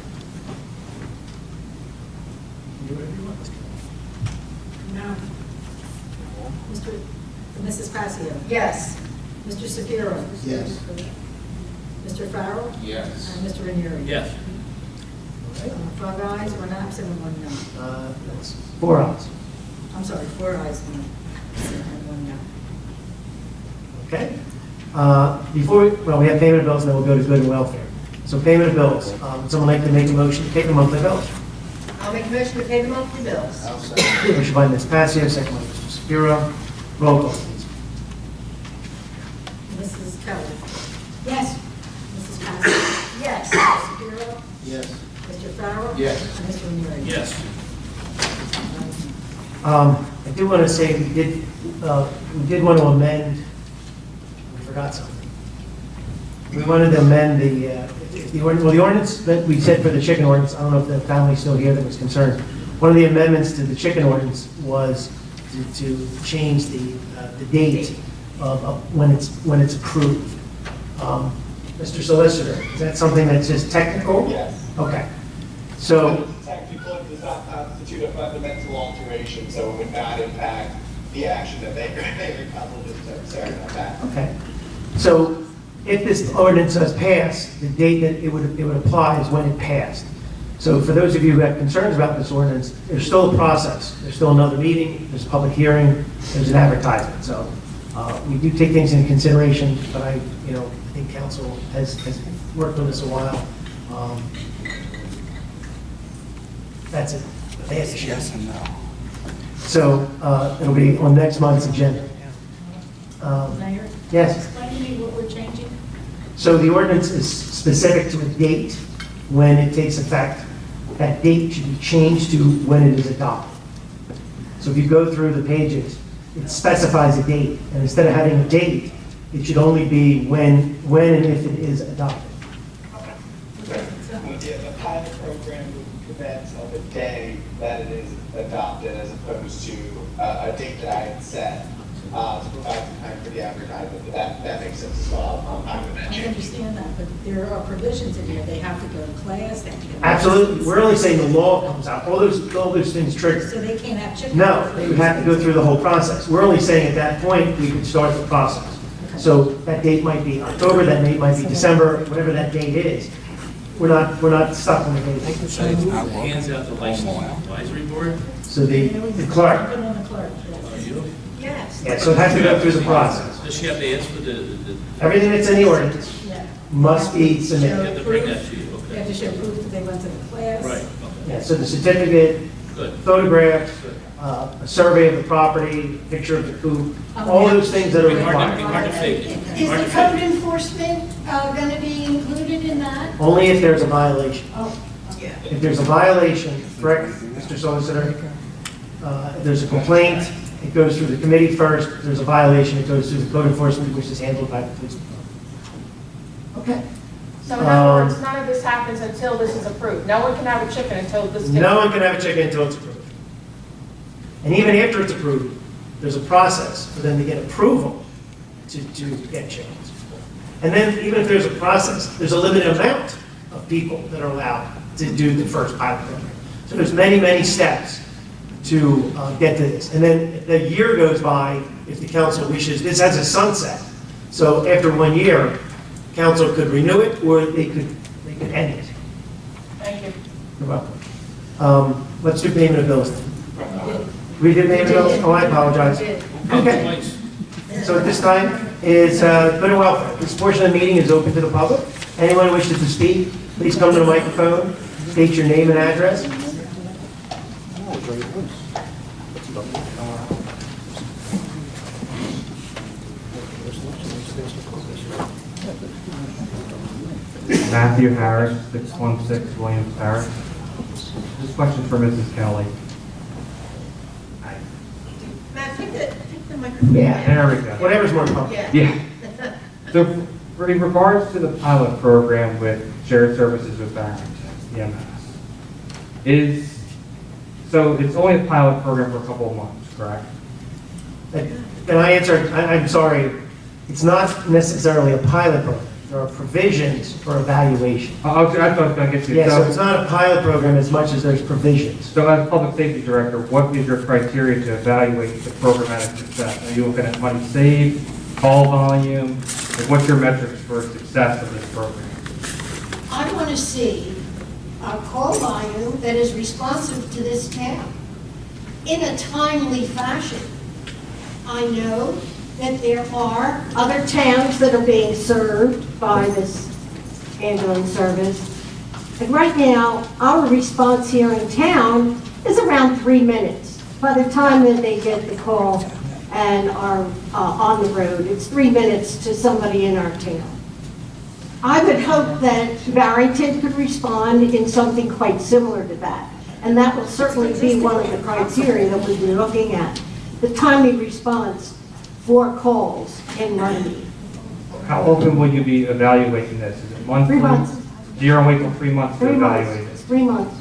No. Mrs. Passio. Yes. Mr. Shapiro. Yes. Mr. Farrell. Yes. And Mr. Ranieri. Yes. 5 ayes, 1 absent, and 1 no. That's 4 ayes. I'm sorry, 4 ayes, 1 absent, and 1 no. Okay. Before we have payment of bills, and then we'll go to good and welfare. So payment of bills. Would someone like to make a motion to pay the monthly bills? I'll make a motion to pay the monthly bills. I'll second. Motion by Ms. Passio, second by Mr. Shapiro. Roll call, please. Mrs. Kelly. Yes. Mrs. Passio. Yes. Mr. Shapiro. Yes. Mr. Farrell. Yes. And Mr. Ranieri. Yes. I do want to say we did want to amend, we forgot something. We wanted to amend the ordinance that we said for the chicken ordinance. I don't know if the family's still here that was concerned. One of the amendments to the chicken ordinance was to change the date of when it's approved. Mr. Solicitor, is that something that's just technical? Yes. Okay. So, Technical, it does not constitute a fundamental alteration, so it would not impact the action that they accomplish. Sorry about that. okay. So if this ordinance does pass, the date that it would apply is when it passed. So for those of you who have concerns about this ordinance, there's still a process. There's still another meeting, there's a public hearing, there's an advertisement. So we do take things into consideration, but I think council has worked on this a while. That's it. Yes and no. So it'll be on next month's agenda. Mayor? Yes. Explain to me what we're changing. So the ordinance is specific to a date when it takes effect. That date should be changed to when it is adopted. So if you go through the pages, it specifies a date. And instead of having a date, it should only be when and if it is adopted. Yeah, the pilot program would commence on the day that it is adopted as opposed to a date that I had set to provide some time for the advertisement. That makes sense as well. I'm with that I change. understand that, but there are provisions in here. They have to go to class, they have to get. Absolutely. We're only saying the law comes out. All those things trigger. So they can't have chicken. No, they would have to go through the whole process. We're only saying at that point, we could start the process. So that date might be October, that date might be December, whatever that date is. We're not stuck on the date. Hands out the license advisory board. So the clerk, Put it on the clerk, Are yes. you? Yes. yeah, so it has to go through the process. Does she have to ask for the Everything that's in the ordinance Yeah. must be you submitted. have to bring that to you, They okay? have to show proof that they went to the class. Right, okay, Yeah, so the certificate, good. photographs, Good. a survey of the property, picture of the coop, all those things that are Be hard required. to fake it. Is Hard the to code fake it. enforcement going to be included in that? Only if there's a violation. Oh, Yeah. If there's a violation, correct, Mr. Solicitor? If there's a complaint, it goes through the committee first. If there's a violation, it goes through the code enforcement, which is handled by the police department. Okay. So in other words, none of this happens until this is approved. No one can have a chicken until this gets. No one can have a chicken until it's approved. And even after it's approved, there's a process for them to get approval to get chickens. And then even if there's a process, there's a limited amount of people that are allowed to do the first pilot program. So there's many, many steps to get to this. And then the year goes by, if the council wishes, this has a sunset. So after 1 year, council could renew it or they could end it. Thank you. You're welcome. Let's do payment of bills then. We did payment of bills? Oh, I apologize. Okay. Twice. So at this time is good and welfare. This portion of the meeting is open to the public. Anyone who wishes to speak, please come to the microphone, state your name and address. Matthew Harris, 616 Williams Terrace. This question's for Mrs. Kelly. Matt, take the microphone. There we go. Whatever's more comfortable. Yeah. So in regards to the pilot program with shared services with Barrington, EMS, so it's only a pilot program for a couple of months, correct? Can I answer? I'm sorry. It's not necessarily a pilot program. There are provisions for evaluation. I thought I was going to get to. Yeah, so it's not a pilot program as much as there's provisions. So as Public Safety Director, what is your criteria to evaluate the programmatic success? Are you looking at money saved, call volume? Like, what's your metrics for success of this program? I want to see a call volume that is responsive to this town in a timely fashion. I know that there are other towns that are being served by this ambulance service. And right now, our response here in town is around 3 minutes. By the time that they get the call and are on the road, it's 3 minutes to somebody in our town. I would hope that Barrington could respond in something quite similar to that. And that will certainly be one of the criteria that we'll be looking at. The timely response for calls in Runnemede. How often will you be evaluating this? Is it monthly? 3 months. So you're going to wait till 3 months to 3 evaluate it? months. 3 months.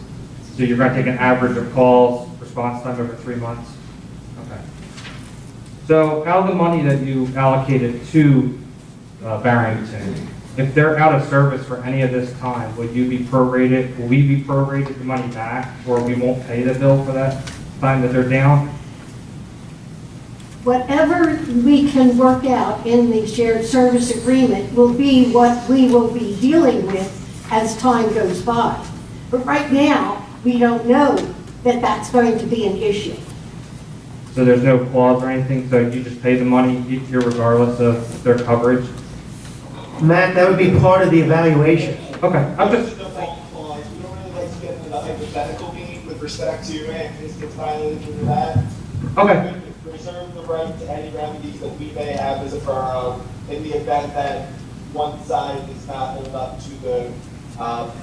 So you're going to take an average of calls, response time over 3 months? Okay. So out of the money that you allocated to Barrington, if they're out of service for any of this time, would you be prorated, will we be prorated the money back, or we won't pay the bill for that time that they're down? Whatever we can work out in the shared service agreement will be what we will be dealing with as time goes by. But right now, we don't know that that's going to be an issue. So there's no clause or anything, so you just pay the money each year regardless of their coverage? Matt, that would be part of the evaluation. Okay, I'm just... We don't really like to get into the hypothetical game with respect to, if this gets violated or that. Okay. We reserve the right to any remedies that we may have as a borough in the event that one side does not hold up to the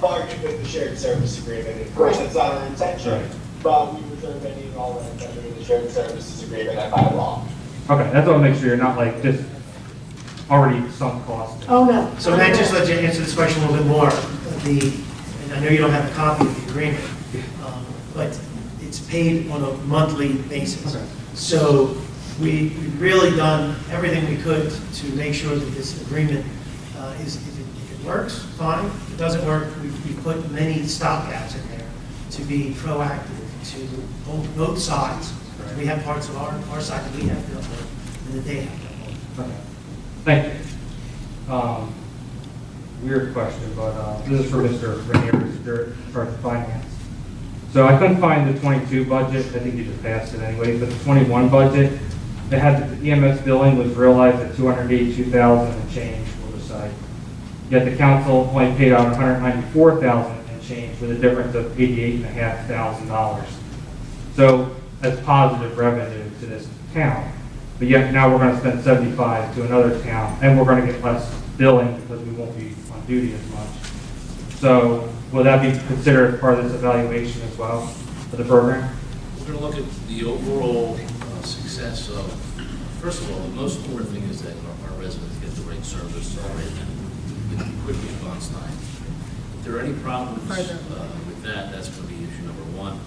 bargain with the shared service agreement. Of course, that's not our intention, but we reserve any and all rights under the shared services agreement and by law. Okay, that's all, make sure you're not like just already sunk cost. Oh, no. So Matt, just let you answer this question a little bit more. And I know you don't have a copy of the agreement, but it's paid on a monthly basis. Okay. So we've really done everything we could to make sure that this agreement if it works, fine. If it doesn't work, we put many stopgaps in there to be proactive, to hold both sides. We have parts of our side that we have to uphold and that they have to uphold. Okay. Thank you. Weird question, but this is for Mr. Rainier, who's in charge of finance. So I couldn't find the 22 budget. I think you just passed it anyway, but the 21 budget, it had the EMS billing was realized at $282,000 and change for the site. Yet the council only paid out $194,000 and change with a difference of $88,500. So that's positive revenue to this town. But yet now we're going to spend $75,000 to another town, and we're going to get less billing because we won't be on duty as much. So will that be considered as part of this evaluation as well for the program? We're going to look at the overall success of, first of all, the most important thing is that our residents get the right service and get quick response time. If there are any problems with that, that's going to be issue number one.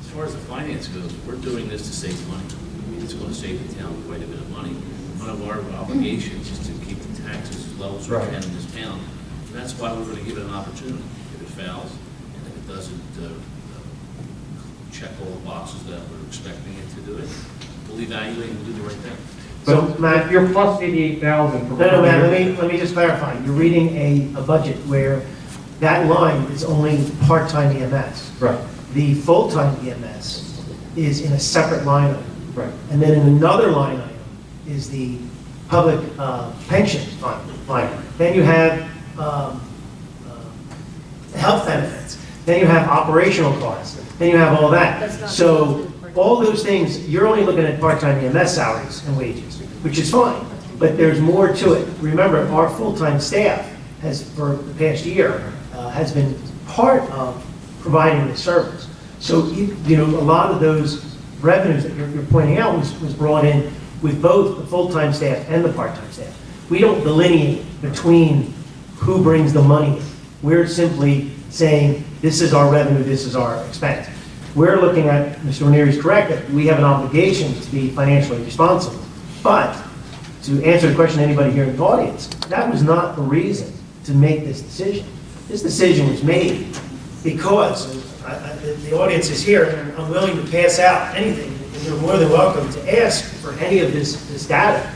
As far as the finance goes, we're doing this to save money. I mean, it's going to save the town quite a bit of money. One of our obligations is to keep the taxes as low as we can in this town. And that's why we're going to give it an opportunity. If it fails, and if it doesn't check all the boxes that we're expecting it to do it, we'll evaluate and we'll do the right thing. So Matt, if you're plus $88,000 for No, Matt, let me just clarify. You're reading a budget where that line is only part-time EMS. Right. The full-time EMS is in a separate line item. Right. And then in another line item is the public pension line item. Then you have health benefits. Then you have operational costs. Then you have all that. So all those things, you're only looking at part-time EMS salaries and wages, which is fine. But there's more to it. Remember, our full-time staff has, for the past year, has been part of providing the service. So, you know, a lot of those revenues that you're pointing out was brought in with both the full-time staff and the part-time staff. We don't delineate between who brings the money in. We're simply saying, this is our revenue, this is our expense. We're looking at, Mr. Ranieri is correct, that we have an obligation to be financially responsible. But to answer the question, anybody here in the audience, that was not the reason to make this decision. This decision was made because the audience is here, and I'm willing to pass out anything, and you're more than welcome to ask for any of this data.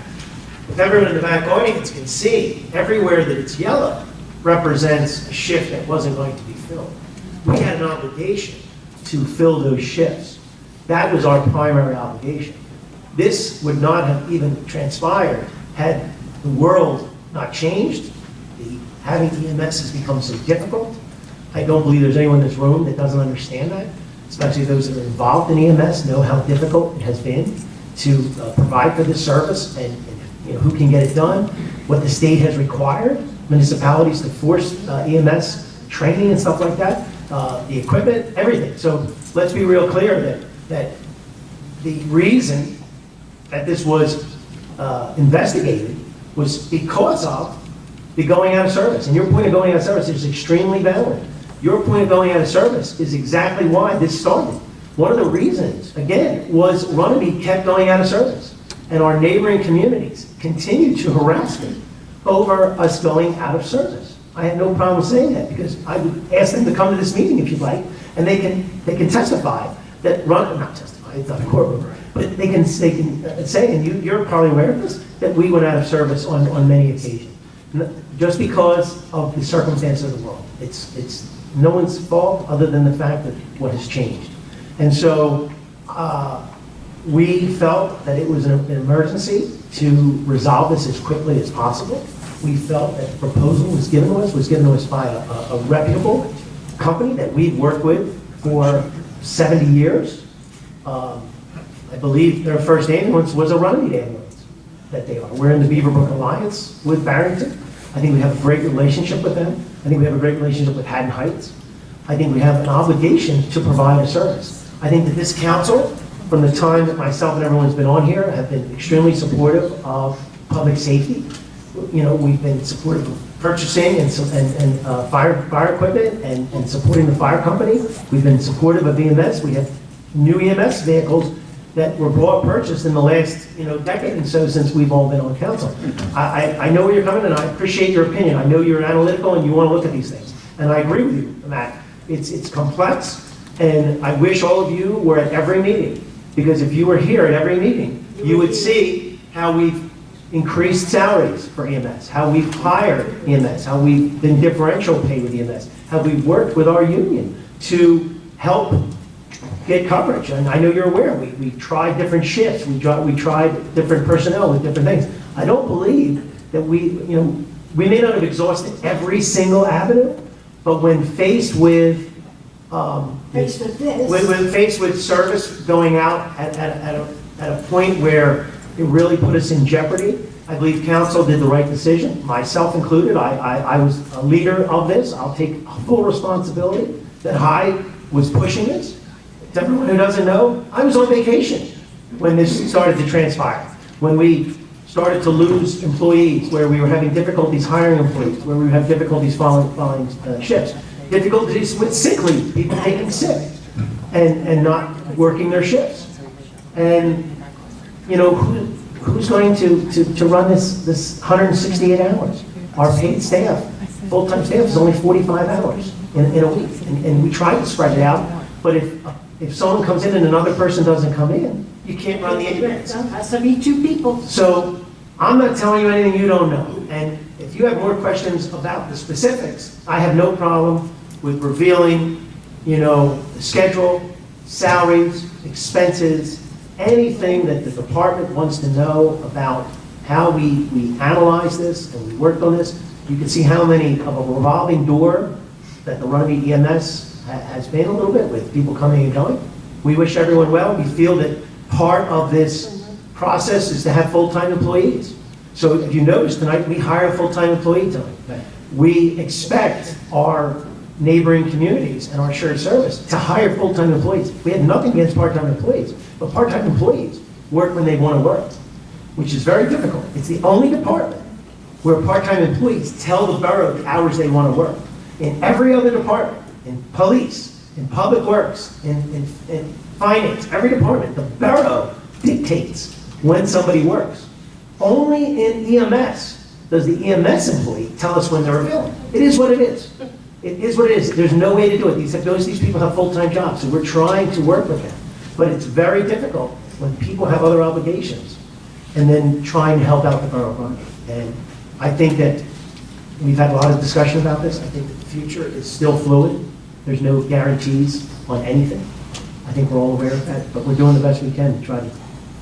If everyone in the back audience can see, everywhere that it's yellow represents a shift that wasn't going to be filled. We had an obligation to fill those shifts. That was our primary obligation. This would not have even transpired had the world not changed. Having EMS has become so difficult. I don't believe there's anyone in this room that doesn't understand that, especially those that are involved in EMS know how difficult it has been to provide for this service and you know, who can get it done, what the state has required municipalities to force EMS training and stuff like that, the equipment, everything. So let's be real clear that the reason that this was investigated was because of the going out of service. And your point of going out of service is extremely valid. Your point of going out of service is exactly why this started. One of the reasons, again, was Runnemede kept going out of service. And our neighboring communities continued to harass me over us going out of service. I had no problem saying that because I would ask them to come to this meeting if you'd like, and they can testify that not testify, it's not a courtroom, but they can say, and you're probably aware of this, that we went out of service on many occasions. Just because of the circumstances of the world. It's no one's fault other than the fact that what has changed. And so we felt that it was an emergency to resolve this as quickly as possible. We felt that the proposal was given to us by a reputable company that we've worked with for 70 years. I believe their first ambulance was a Runnemede ambulance that they are. We're in the Beaverbrook Alliance with Barrington. I think we have a great relationship with them. I think we have a great relationship with Haddon Heights. I think we have an obligation to provide a service. I think that this council, from the time that myself and everyone's been on here, have been extremely supportive of public safety. You know, we've been supportive of purchasing and fire equipment and supporting the fire company. We've been supportive of EMS. We have new EMS vehicles that were purchased in the last decade and so since we've all been on council. I know where you're coming and I appreciate your opinion. I know you're analytical and you want to look at these things. And I agree with you, Matt. It's complex and I wish all of you were at every meeting because if you were here at every meeting, you would see how we've increased salaries for EMS, how we've hired EMS, how we've been differential pay with EMS, how we've worked with our union to help get coverage. And I know you're aware, we tried different shifts, we tried different personnel with different things. I don't believe that we may not have exhausted every single avenue, but when faced with faced with service going out at a point where it really put us in jeopardy, I believe council did the right decision, myself included. I was a leader of this. I'll take full responsibility that I was pushing this. To everyone who doesn't know, I was on vacation when this started to transpire. When we started to lose employees, where we were having difficulties hiring employees, where we had difficulties following shifts, difficulties with sick leave, people taking sick and not working their shifts. And who's going to run this 168 hours? Our paid staff, full-time staff is only 45 hours in a week. And we try to spread it out, but if someone comes in and another person doesn't come in, you can't run the ambulance. Has to be two people. So I'm not telling you anything you don't know. And if you have more questions about the specifics, I have no problem with revealing, the schedule, salaries, expenses, anything that the department wants to know about how we analyze this and we worked on this. You can see how many of a revolving door that the Runnemede EMS has been a little bit with people coming and going. We wish everyone well. We feel that part of this process is to have full-time employees. So if you notice tonight, we hire a full-time employee tonight. We expect our neighboring communities and our shared service to hire full-time employees. We had nothing against part-time employees, but part-time employees work when they want to work, which is very difficult. It's the only department where part-time employees tell the borough the hours they want to work. In every other department, in police, in public works, in finance, every department, the borough dictates when somebody works. Only in EMS does the EMS employee tell us when they're available. It is what it is. It is what it is. There's no way to do it. These people have full-time jobs, so we're trying to work with them. But it's very difficult when people have other obligations and then trying to help out the borough fund. And I think that we've had a lot of discussion about this. I think that the future is still fluid. There's no guarantees on anything. I think we're all aware of that, but we're doing the best we can to try to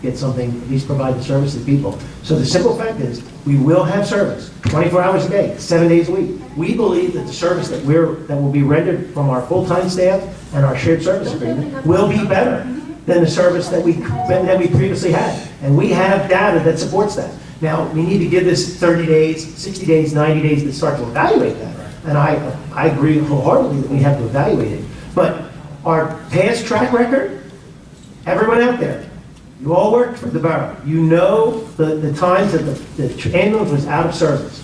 get something, at least provide the service to people. So the simple fact is, we will have service 24 hours a day, 7 days a week. We believe that the service that will be rendered from our full-time staff and our shared service agreement will be better than the service that we previously had. And we have data that supports that. Now, we need to give this 30 days, 60 days, 90 days to start to evaluate that. And I agree wholeheartedly that we have to evaluate it. But our past track record, everyone out there, you all worked for the borough. You know the times that the ambulance was out of service.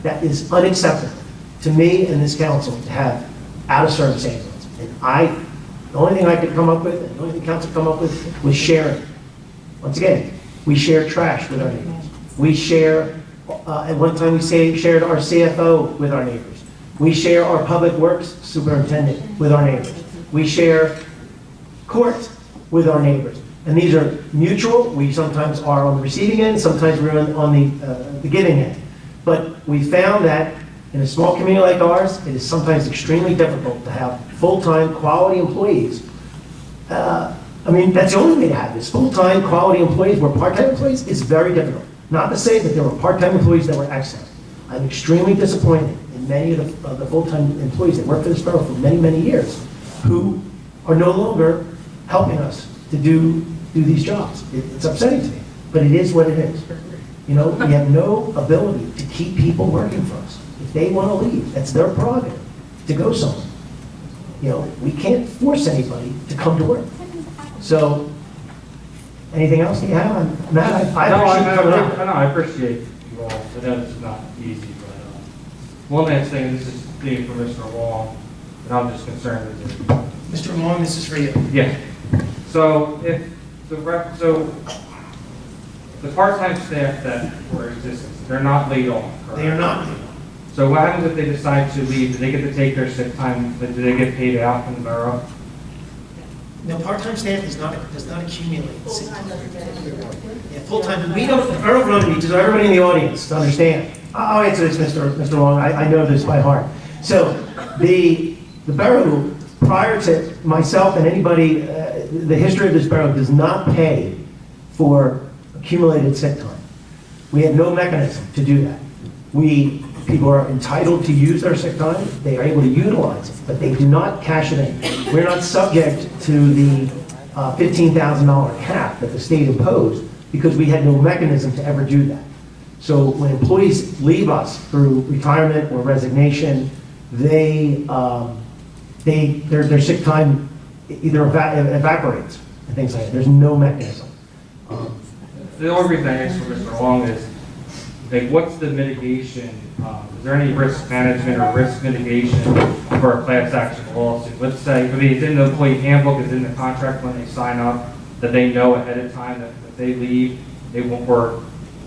That is unacceptable to me and this council to have out of service ambulance. And the only thing I could come up with, and the only thing council come up with, was sharing. Once again, we share trash with our neighbors. We share, at one time we shared our CFO with our neighbors. We share our public works superintendent with our neighbors. We share court with our neighbors. And these are mutual. We sometimes are on the receiving end, sometimes we're on the giving end. But we found that in a small community like ours, it is sometimes extremely difficult to have full-time quality employees. That's the only way to have this. Full-time quality employees where part-time employees is very difficult. Not to say that there were part-time employees that were excellent. I'm extremely disappointed in many of the full-time employees that worked for this borough for many, many years who are no longer helping us to do these jobs. It's upsetting to me, but it is what it is. We have no ability to keep people working for us. If they want to leave, that's their prerogative to go somewhere. We can't force anybody to come to work. So, anything else that you have? Matt, I appreciate you all. I know this is not easy, but one last thing, this is being for Mr. Long, and I'm just concerned with it. Mr. Long, this is for you. Yeah. So the part-time staff that were existing, they're not laid off, correct? They are not laid off. So what happens if they decide to leave? Do they get to take their sick time? Do they get paid out from the borough? No, part-time staff does not accumulate sick time. Yeah, full-time, we don't, the borough of Runnemede, just so everybody in the audience to understand. I'll answer this, Mr. Long, I know this by heart. So, the borough, prior to myself and anybody, the history of this borough does not pay for accumulated sick time. We have no mechanism to do that. People are entitled to use their sick time, they are able to utilize it, but they do not cash it in. We're not subject to the $15,000 cap that the state imposed because we had no mechanism to ever do that. So when employees leave us through retirement or resignation, their sick time either evaporates and things like that. There's no mechanism. The only reason I asked for Mr. Long is, what's the mitigation? Is there any risk management or risk mitigation for a class action lawsuit? Let's say, it's in the employee handbook, it's in the contract when they sign up, that they know ahead of time that if they leave, they won't work.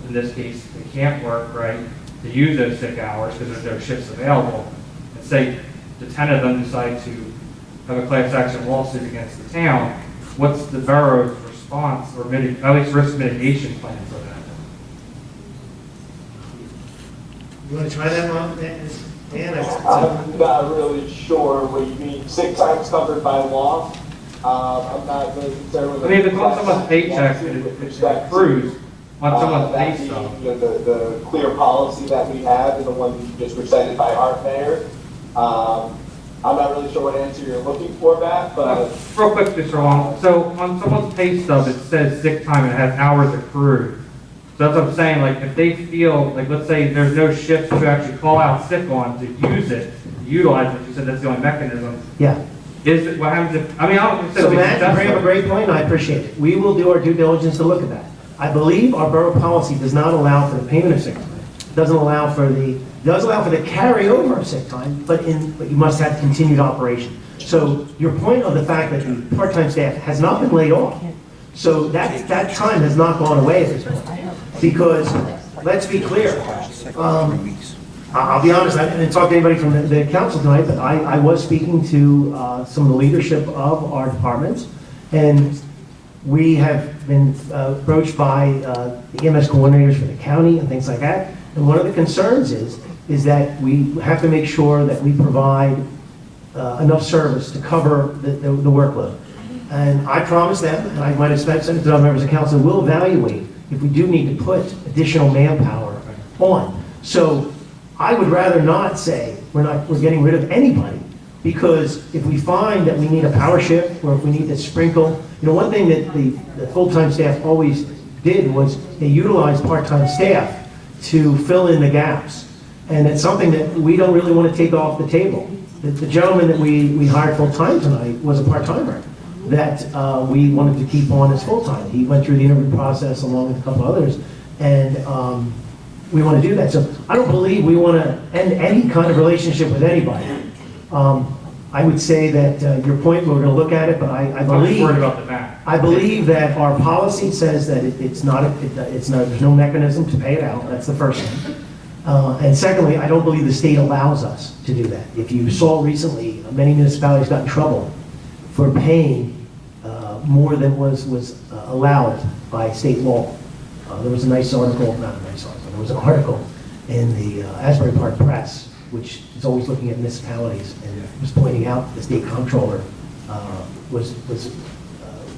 In this case, they can't work, right, to use those sick hours because there's no shifts available. And say the 10 of them decide to have a class action lawsuit against the town, what's the borough's response or at least risk mitigation plan for that? You want to try that, Mom? Dan, I'm not really sure what you mean. Sick time's covered by law. I'm not really concerned with. If it's on someone's paycheck, it accrues on someone's pay stub. The clear policy that we have and the one you just recited by our mayor. I'm not really sure what answer you're looking for, Matt, but. Real quick, Mr. Long. So on someone's pay stub, it says sick time and it has hours accrued. So that's what I'm saying, if they feel, let's say there's no shifts to actually call out sick on to use it, utilize it, you said that's the only mechanism. Yeah. Is it, what happens if, I mean, I'll consider So it Matt, you bring up a successful. great point, and I appreciate it. We will do our due diligence to look at that. I believe our borough policy does not allow for the payment of sick time. Does allow for the carryover of sick time, but you must have continued operation. So your point of the fact that the part-time staff has not been laid off, so that time has not gone away at this point. Because, let's be clear, I'll be honest, I didn't talk to anybody from the council tonight, but I was speaking to some of the leadership of our departments, and we have been approached by the EMS coordinators for the county and things like that. And one of the concerns is that we have to make sure that we provide enough service to cover the workload. And I promised them, and I might have said to other members of council, we'll evaluate if we do need to put additional manpower on. So I would rather not say we're getting rid of anybody, because if we find that we need a power shift, or if we need to sprinkle, one thing that the full-time staff always did was they utilized part-time staff to fill in the gaps. And it's something that we don't really want to take off the table. The gentleman that we hired full-time tonight was a part-timer that we wanted to keep on as full-time. He went through the interview process along with a couple others, and we want to do that. So I don't believe we want to end any kind of relationship with anybody. I would say that your point, we're going to look at it, but I believe, worried about the back. I believe that our policy says that there's no mechanism to pay it out. That's the first thing. And secondly, I don't believe the state allows us to do that. If you saw recently, many municipalities got in trouble for paying more than was allowed by state law. There was a nice article, not a nice article, there was an article in the Asbury Park Press, which is always looking at municipalities, and was pointing out the state comptroller was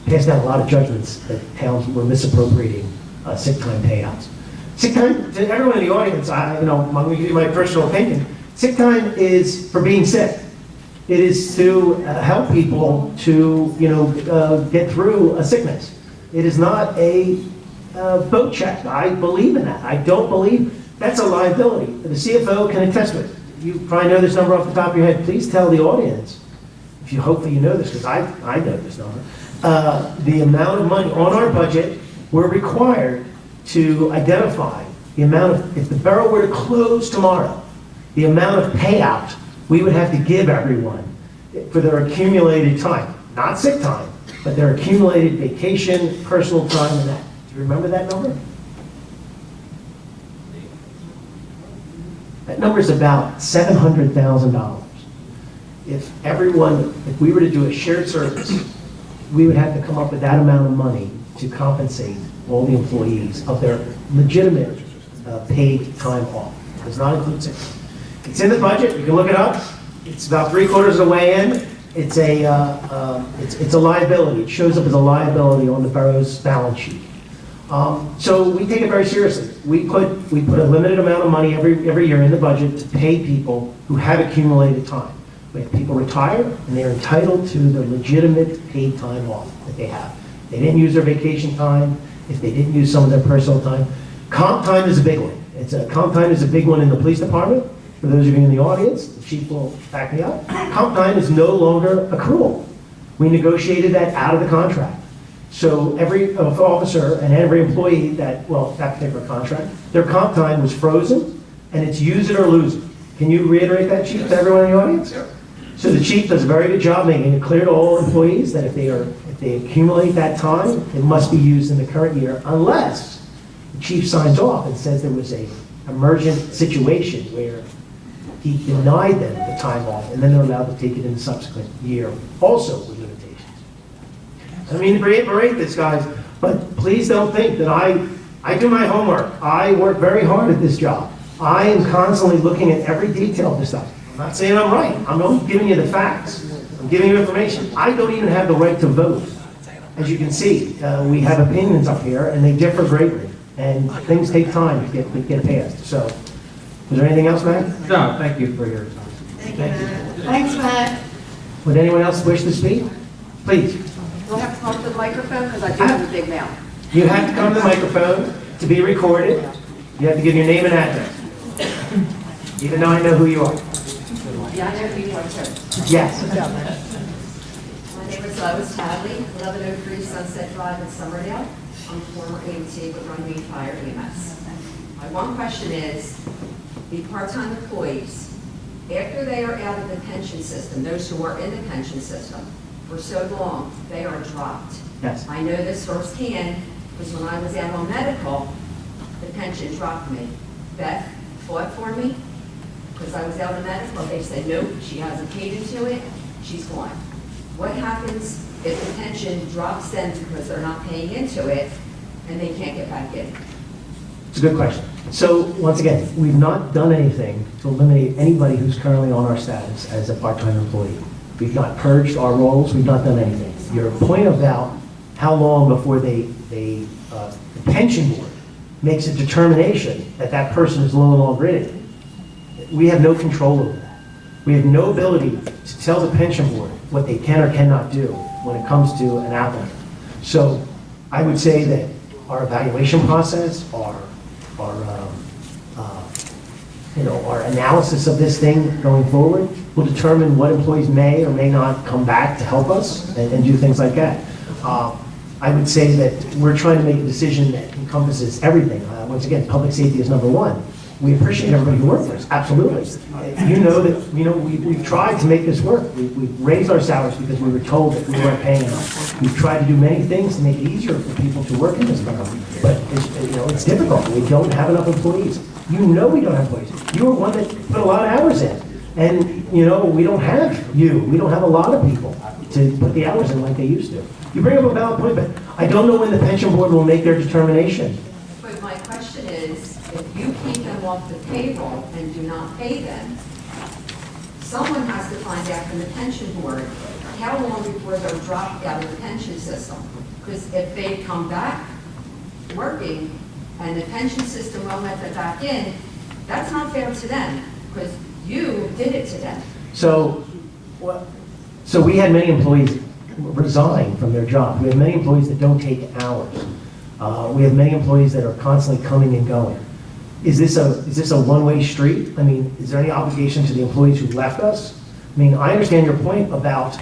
passed down a lot of judgments that towns were misappropriating sick time payouts. Sick time, to everyone in the audience, I'm going to give you my personal opinion. Sick time is for being sick. It is to help people to, get through a sickness. It is not a boat check. I believe in that. I don't believe that's a liability. The CFO can attest to it. You probably know this number off the top of your head. Please tell the audience, if you hopefully you know this, because I know this number, the amount of money on our budget we're required to identify the amount of, if the borough were to close tomorrow, the amount of payout we would have to give everyone for their accumulated time. Not sick time, but their accumulated vacation, personal time, and that. Do you remember that number? That number is about $700,000. If we were to do a shared service, we would have to come up with that amount of money to compensate all the employees of their legitimate paid time off. It does not include sick time. It's in the budget, you can look it up. It's about 3/4 of the way in. It's a liability. It shows up as a liability on the borough's balance sheet. So we take it very seriously. We put a limited amount of money every year in the budget to pay people who have accumulated time. We have people retire, and they're entitled to the legitimate paid time off that they have. They didn't use their vacation time, if they didn't use some of their personal time. Comp time is a big one. Comp time is a big one in the police department. For those of you in the audience, the chief will back me up. Comp time is no longer accrual. We negotiated that out of the contract. So every officer and every employee that particular contract, their comp time was frozen, and it's use it or lose it. Can you reiterate that, chief, to everyone in the audience? Yeah. So the chief does a very good job making it clear to all employees that if they accumulate that time, it must be used in the current year, unless the chief signs off and says there was a emergent situation where he denied them the time off, and then they're allowed to take it in the subsequent year, also with limitations. I don't mean to berate this, guys, but please don't think that I do my homework. I work very hard at this job. I am constantly looking at every detail of this stuff. I'm not saying I'm right. I'm only giving you the facts. I'm giving you information. I don't even have the right to vote. As you can see, we have opinions up here, and they differ greatly, and things take time to get passed. So, is there anything else, Matt? No, thank you for your time. Thank you, Matt. Thanks, Matt. Would anyone else wish to speak? Please. We'll have to come to the microphone because I do have a big mouth. You have to come to the microphone to be recorded. You have to give your name and address, even though I know who you are. Yeah, I know who you are too. Yes. My name is Lois Hadley, 1103 Sunset Drive in Summerdale. I'm former EMT with Runnemede Fire EMS. My one question is, the part-time employees, after they are out of the pension system, those who are in the pension system for so long, they are dropped. Yes. I know this firsthand because when I was out on medical, the pension dropped me. Beth fought for me because I was out on medical. They said, nope, she hasn't paid into it, she's gone. What happens if the pension drops them because they're not paying into it and they can't get back in? It's a good question. So, once again, we've not done anything to eliminate anybody who's currently on our status as a part-time employee. We've not purged our roles, we've not done anything. Your point about how long before the pension board makes a determination that that person is no longer in it, we have no control over that. We have no ability to tell the pension board what they can or cannot do when it comes to an applicant. So I would say that our evaluation process, our analysis of this thing going forward will determine what employees may or may not come back to help us and do things like that. I would say that we're trying to make a decision that encompasses everything. Once again, public safety is number one. We appreciate everybody who works for us, absolutely. You know that, we've tried to make this work. We've raised our salaries because we were told that we weren't paying enough. We've tried to do many things to make it easier for people to work in this firm, but it's difficult. We don't have enough employees. You know we don't have employees. You were one that put a lot of hours in, and we don't have you. We don't have a lot of people to put the hours in like they used to. You bring up a valid point, but I don't know when the pension board will make their determination. But my question is, if you keep them off the payroll and do not pay them, someone has to find out from the pension board how long before they're dropped out of the pension system. Because if they come back working and the pension system won't let them back in, that's not fair to them, because you did it to them. So we had many employees resign from their job. We have many employees that don't take hours. We have many employees that are constantly coming and going. Is this a one-way street? I mean, is there any obligation to the employees who left us? I mean, I understand your point about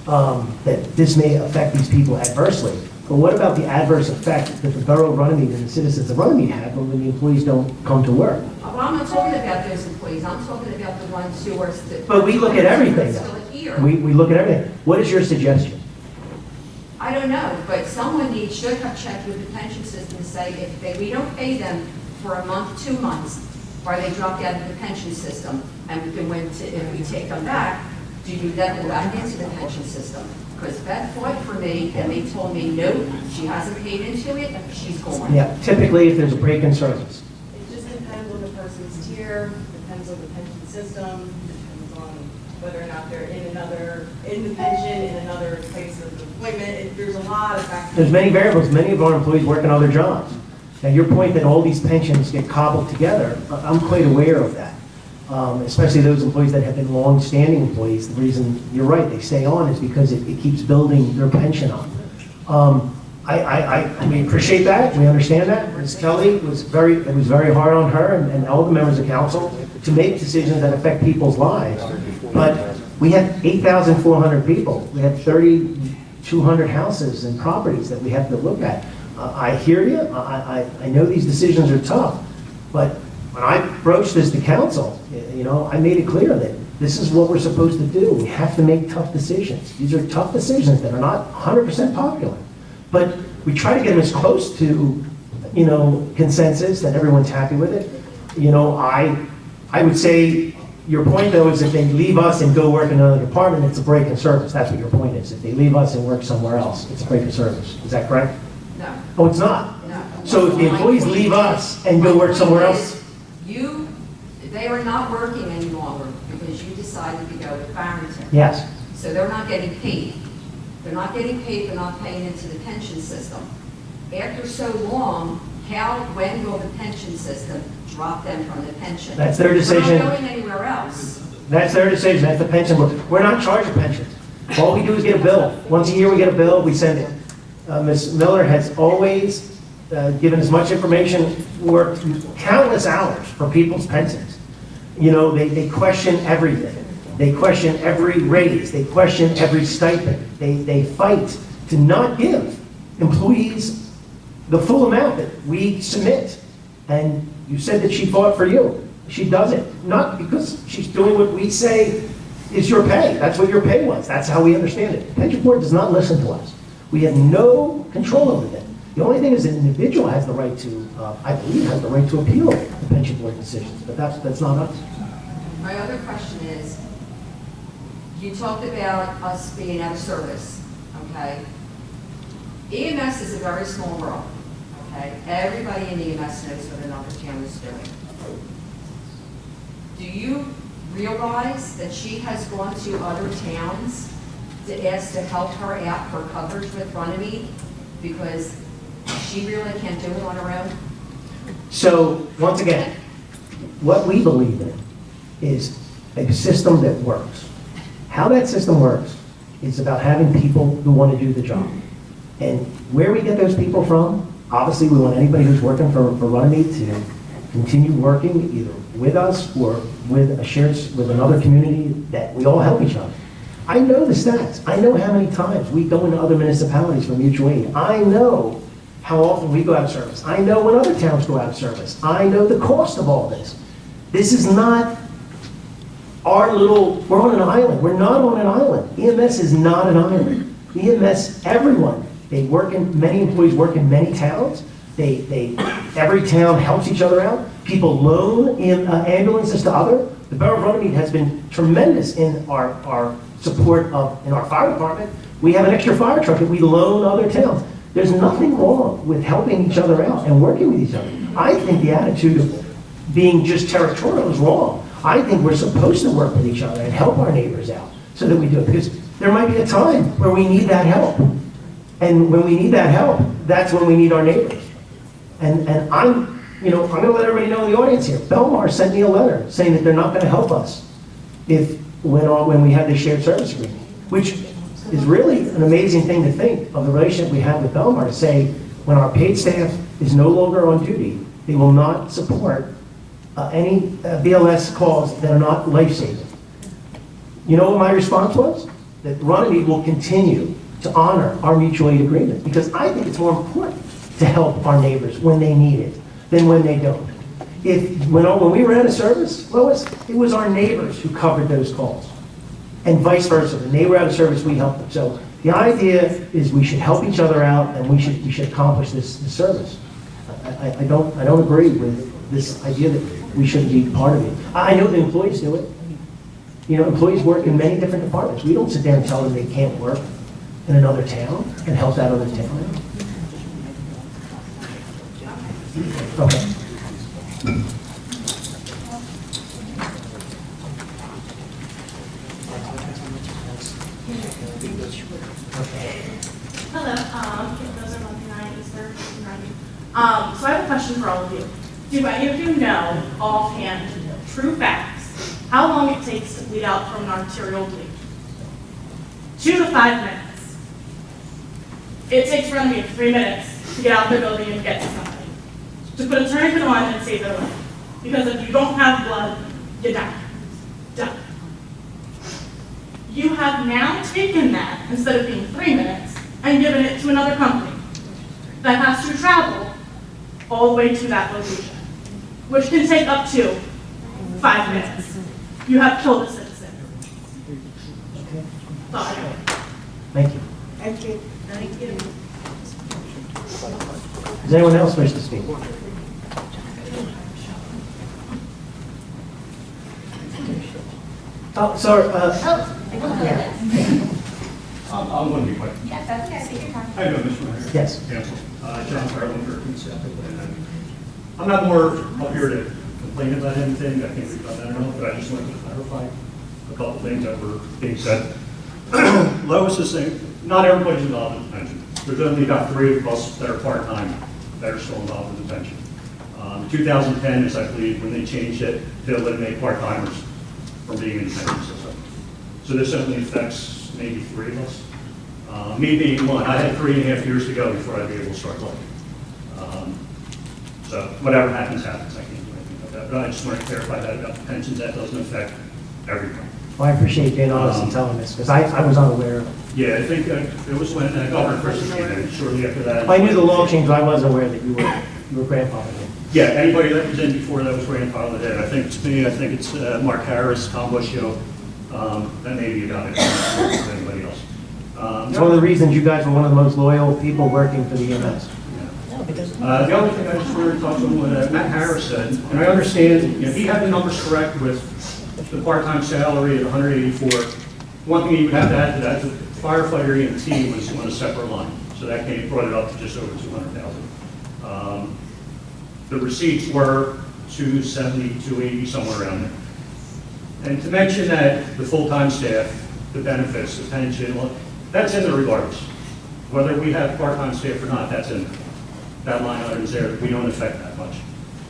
that this may affect these people adversely, but what about the adverse effect that the Borough of Runnemede and the citizens of Runnemede have when the employees don't come to work? Well, I'm not talking about those employees. I'm talking about the ones who are still. But we look at everything. Still here. We look at everything. What is your suggestion? I don't know, but someone should have checked with the pension system to say if we don't pay them for a month, 2 months, or they dropped out of the pension system, and if we take them back, do you let them back into the pension system? Because Beth fought for me, and they told me, no, she hasn't paid into it, she's gone. Yeah, typically if there's a break in service. It just depends on the person's tier, depends on the pension system, depends on whether or not they're in the pension, in another place of employment. There's a lot of factors. There's many variables. Many of our employees work in other jobs. Now, your point that all these pensions get cobbled together, I'm quite aware of that. Especially those employees that have been long-standing employees. The reason you're right, they stay on is because it keeps building their pension up. We appreciate that. We understand that. Ms. Kelly it was very hard on her and all the members of council to make decisions that affect people's lives. But we have 8,400 people. We have 3,200 houses and properties that we have to look at. I hear you. I know these decisions are tough, but when I broached this to council, I made it clear that this is what we're supposed to do. We have to make tough decisions. These are tough decisions that are not 100% popular, but we try to get them as close to, consensus that everyone's happy with it. I would say your point though is if they leave us and go work in another department, it's a break in service. That's what your point is. If they leave us and work somewhere else, it's a break in service. Is that correct? No. Oh, it's not? No. So if the employees leave us and go work somewhere else? They are not working any longer because you decided to go with Barrington. Yes. So they're not getting paid. They're not getting paid, they're not paying into the pension system. After so long, when will the pension system drop them from the pension? That's their decision. They're not going anywhere else. That's their decision. That's the pension board. We're not charged with pensions. All we do is get a bill. Once a year we get a bill, we send it. Ms. Miller has always given as much information, worked countless hours for people's pensions. They question everything. They question every raise. They question every stipend. They fight to not give employees the full amount that we submit. And you said that she fought for you. She does it, not because she's doing what we say is your pay. That's what your pay was. That's how we understand it. The pension board does not listen to us. We have no control over them. The only thing is an individual has the right to, I believe, has the right to appeal the pension board decisions, but that's not us. My other question is, you talked about us being out of service, okay? EMS is a very small world, okay? Everybody in EMS knows what another town is doing. Do you realize that she has gone to other towns to ask to help her out for coverage with Runnemede because she really can't do it on her own? So, once again, what we believe in is a system that works. How that system works is about having people who want to do the job. And where we get those people from, obviously we want anybody who's working for Runnemede to continue working either with us or with another community that we all help each other. I know the stats. I know how many times we go into other municipalities for mutual aid. I know how often we go out of service. I know when other towns go out of service. I know the cost of all this. This is not our little, we're on an island. We're not on an island. EMS is not an island. EMS, everyone, many employees work in many towns. Every town helps each other out. People loan ambulances to other. The Borough of Runnemede has been tremendous in our support in our fire department. We have an extra fire truck that we loan other towns. There's nothing wrong with helping each other out and working with each other. I think the attitude of being just territorial is wrong. I think we're supposed to work with each other and help our neighbors out so that we do it. Because there might be a time where we need that help. And when we need that help, that's when we need our neighbors. And I'm going to let everybody know in the audience here. Belmar sent me a letter saying that they're not going to help us when we had the shared service agreement, which is really an amazing thing to think of the relationship we have with Belmar to say when our paid staff is no longer on duty, they will not support any BLS calls that are not life-saving. You know what my response was? That Runnemede will continue to honor our mutual aid agreement because I think it's more important to help our neighbors when they need it than when they don't. When we were out of service, Lois, it was our neighbors who covered those calls and vice versa. When they were out of service, we helped them. So the idea is we should help each other out and we should accomplish this service. I don't agree with this idea that we shouldn't be part of it. I know the employees do it. Employees work in many different departments. We don't sit there and tell them they can't work in another town and help that other town. Okay. Hello, those are Monday night, Easter, so I have a question for all of you. Do any of you know offhand, true facts, how long it takes to bleed out from an arterial bleed? 2 to 5 minutes. It takes Runnemede 3 minutes to get out of the building and get to somebody. To put a tourniquet on and save their life. Because if you don't have blood, you die. Done. You have now taken that, instead of being 3 minutes, and given it to another company that has to travel all the way to that location, which can take up to 5 minutes. You have killed a citizen. Thank you. Thank you. Thank you. Does anyone else wish to speak? Oh, sorry. I'm going to be quick. Yes, that's okay. Take your time. How you doing, Mr. Mayor? Yes. Council. John Farland, I'm not more up here to complain about anything. I think we've done that enough, but I just wanted to clarify a couple of things that were being said. Lois is saying not everybody's involved in the pension. There's only about 3 of us that are part-time that are still involved in the pension. 2010 is, I believe, when they changed it to eliminate part-timers from being in the pension system. So this only affects maybe 3 of us. Me being one, I had 3.5 years to go before I'd be able to start looking. So whatever happens, happens. I can't do anything about that. But I just want to clarify that about the pensions. That doesn't affect everyone. Well, I appreciate you being honest and telling this, because I was unaware of it. Yeah, I think it was when Governor Christie came in, shortly after that. I knew the law changed, but I wasn't aware that you were grandfathered in. Yeah, anybody that was in before that was grandfathered in. I think it's me, I think it's Mark Harris, Tom Buscio, that may be about it, anybody else. It's one of the reasons you guys were one of the most loyal people working for the EMS. The other thing I just wanted to talk to what Matt Harris said, and I understand, he had the numbers correct with the part-time salary at 184. One thing he would have to add to that, the firefighter EMT was on a separate line, so that brought it up to just over 200,000. The receipts were 270, 280, somewhere around there. And to mention that the full-time staff, the benefits, the pension, well, that's in there regardless. Whether we have part-time staff or not, that's in there. That line item is there. We don't affect that much.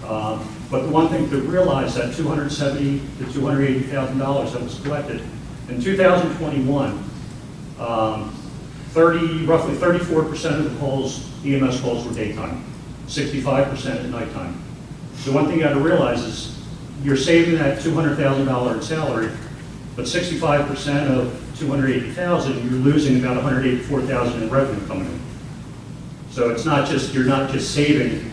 But the one thing to realize that $270,000 to $280,000 that was collected in 2021, roughly 34% of the calls, EMS calls, were daytime, 65% at nighttime. The one thing you got to realize is you're saving that $200,000 in salary, but 65% of $280,000, you're losing about $184,000 in revenue coming in. So it's not just, you're not just saving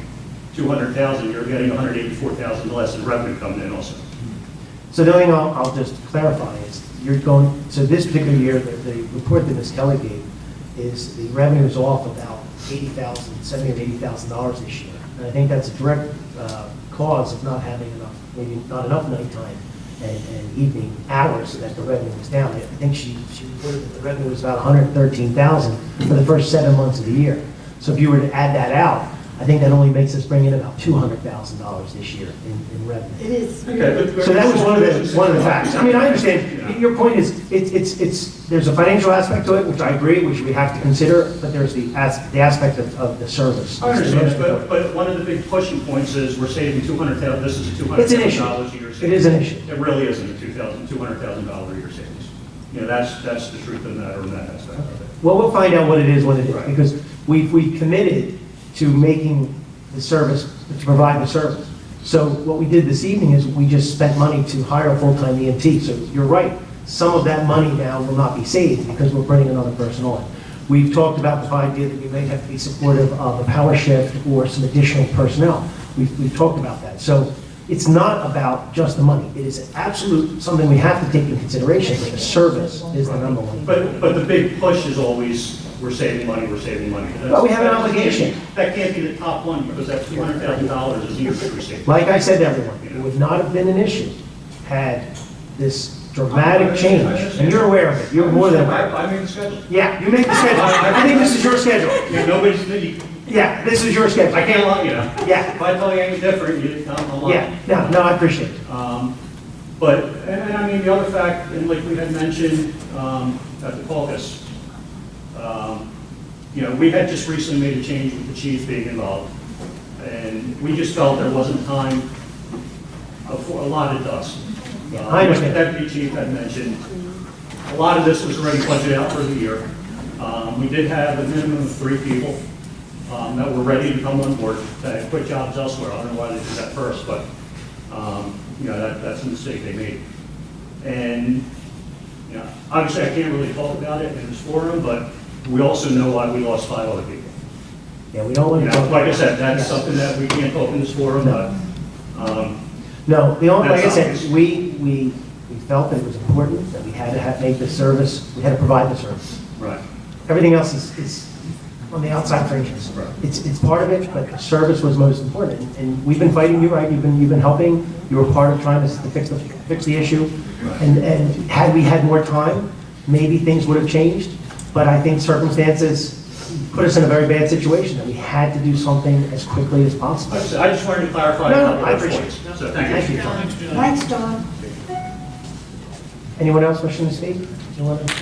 $200,000, you're getting $184,000 less in revenue coming in also. So the only thing I'll just clarify is you're going, so this particular year, the report that Ms. Kelly gave is the revenue is off about $80,000, $70,000 or $80,000 this year. And I think that's a direct cause of not having enough, maybe not enough nighttime and evening hours, so that the revenue was down. I think she reported that the revenue was about $113,000 for the first 7 months of the year. So if you were to add that out, I think that only makes us bring in about $200,000 this year in revenue. It is. Okay, So that was one of the facts. I mean, I understand, your point is, there's a financial aspect to it, which I agree, which we have to consider, but there's the aspect of the service. I understand, but one of the big pushing points is we're saving $200,000, this is a It's an issue. $200,000 a year savings. It is an issue. It really isn't a $200,000 a year savings. That's the truth of the matter in that aspect of it. Well, we'll find out what it is, Right. because we committed to making the service, to provide the service. So what we did this evening is we just spent money to hire a full-time EMT. So you're right, some of that money now will not be saved because we're bringing another person on. We've talked about the idea that we may have to be supportive of a power shift or some additional personnel. We've talked about that. So it's not about just the money. It is absolute, something we have to take into consideration, but the service is the number one. But the big push is always, we're saving money, we're saving money. Well, we have an obligation. That can't be the top one because that $200,000 is year that we're saving. Like I said to everyone, it would not have been an issue had this dramatic change, and you're aware of it, you're more than aware. I made the schedule. Yeah, you make the schedule. I think this is your schedule. Yeah, nobody's, Yeah, this is your schedule. I can't lie, Yeah. If I tell you any different, I'm lying. Yeah, no, I appreciate it. But, and I mean, the other fact, and like we had mentioned at the caucus, we had just recently made a change with the chief being involved. And we just felt there wasn't time for a lot of dust. Yeah, I understand. Like the deputy chief had mentioned, a lot of this was already budgeted out for the year. We did have a minimum of 3 people that were ready to come on board, that had quit jobs elsewhere. I don't know why they did that first, but that's a mistake they made. And obviously I can't really talk about it in this forum, but we also know why we lost 5 other people. Yeah, we don't want to talk. Like I said, that's something that we can't talk in this forum, but. No, like I said, obvious. we felt that it was important that we had to make the service, we had to provide the service. Right. Everything else is on the outside fringes. Right. It's part of it, but the service was most important. And we've been fighting you, right? You've been helping. You were part of trying to fix the issue. Right. And had we had more time, maybe things would have changed. But I think circumstances put us in a very bad situation, that we had to do something as quickly as possible. I just wanted to clarify. No, I appreciate it. So thank you. Thanks, John. Anyone else wishing to speak? You want to?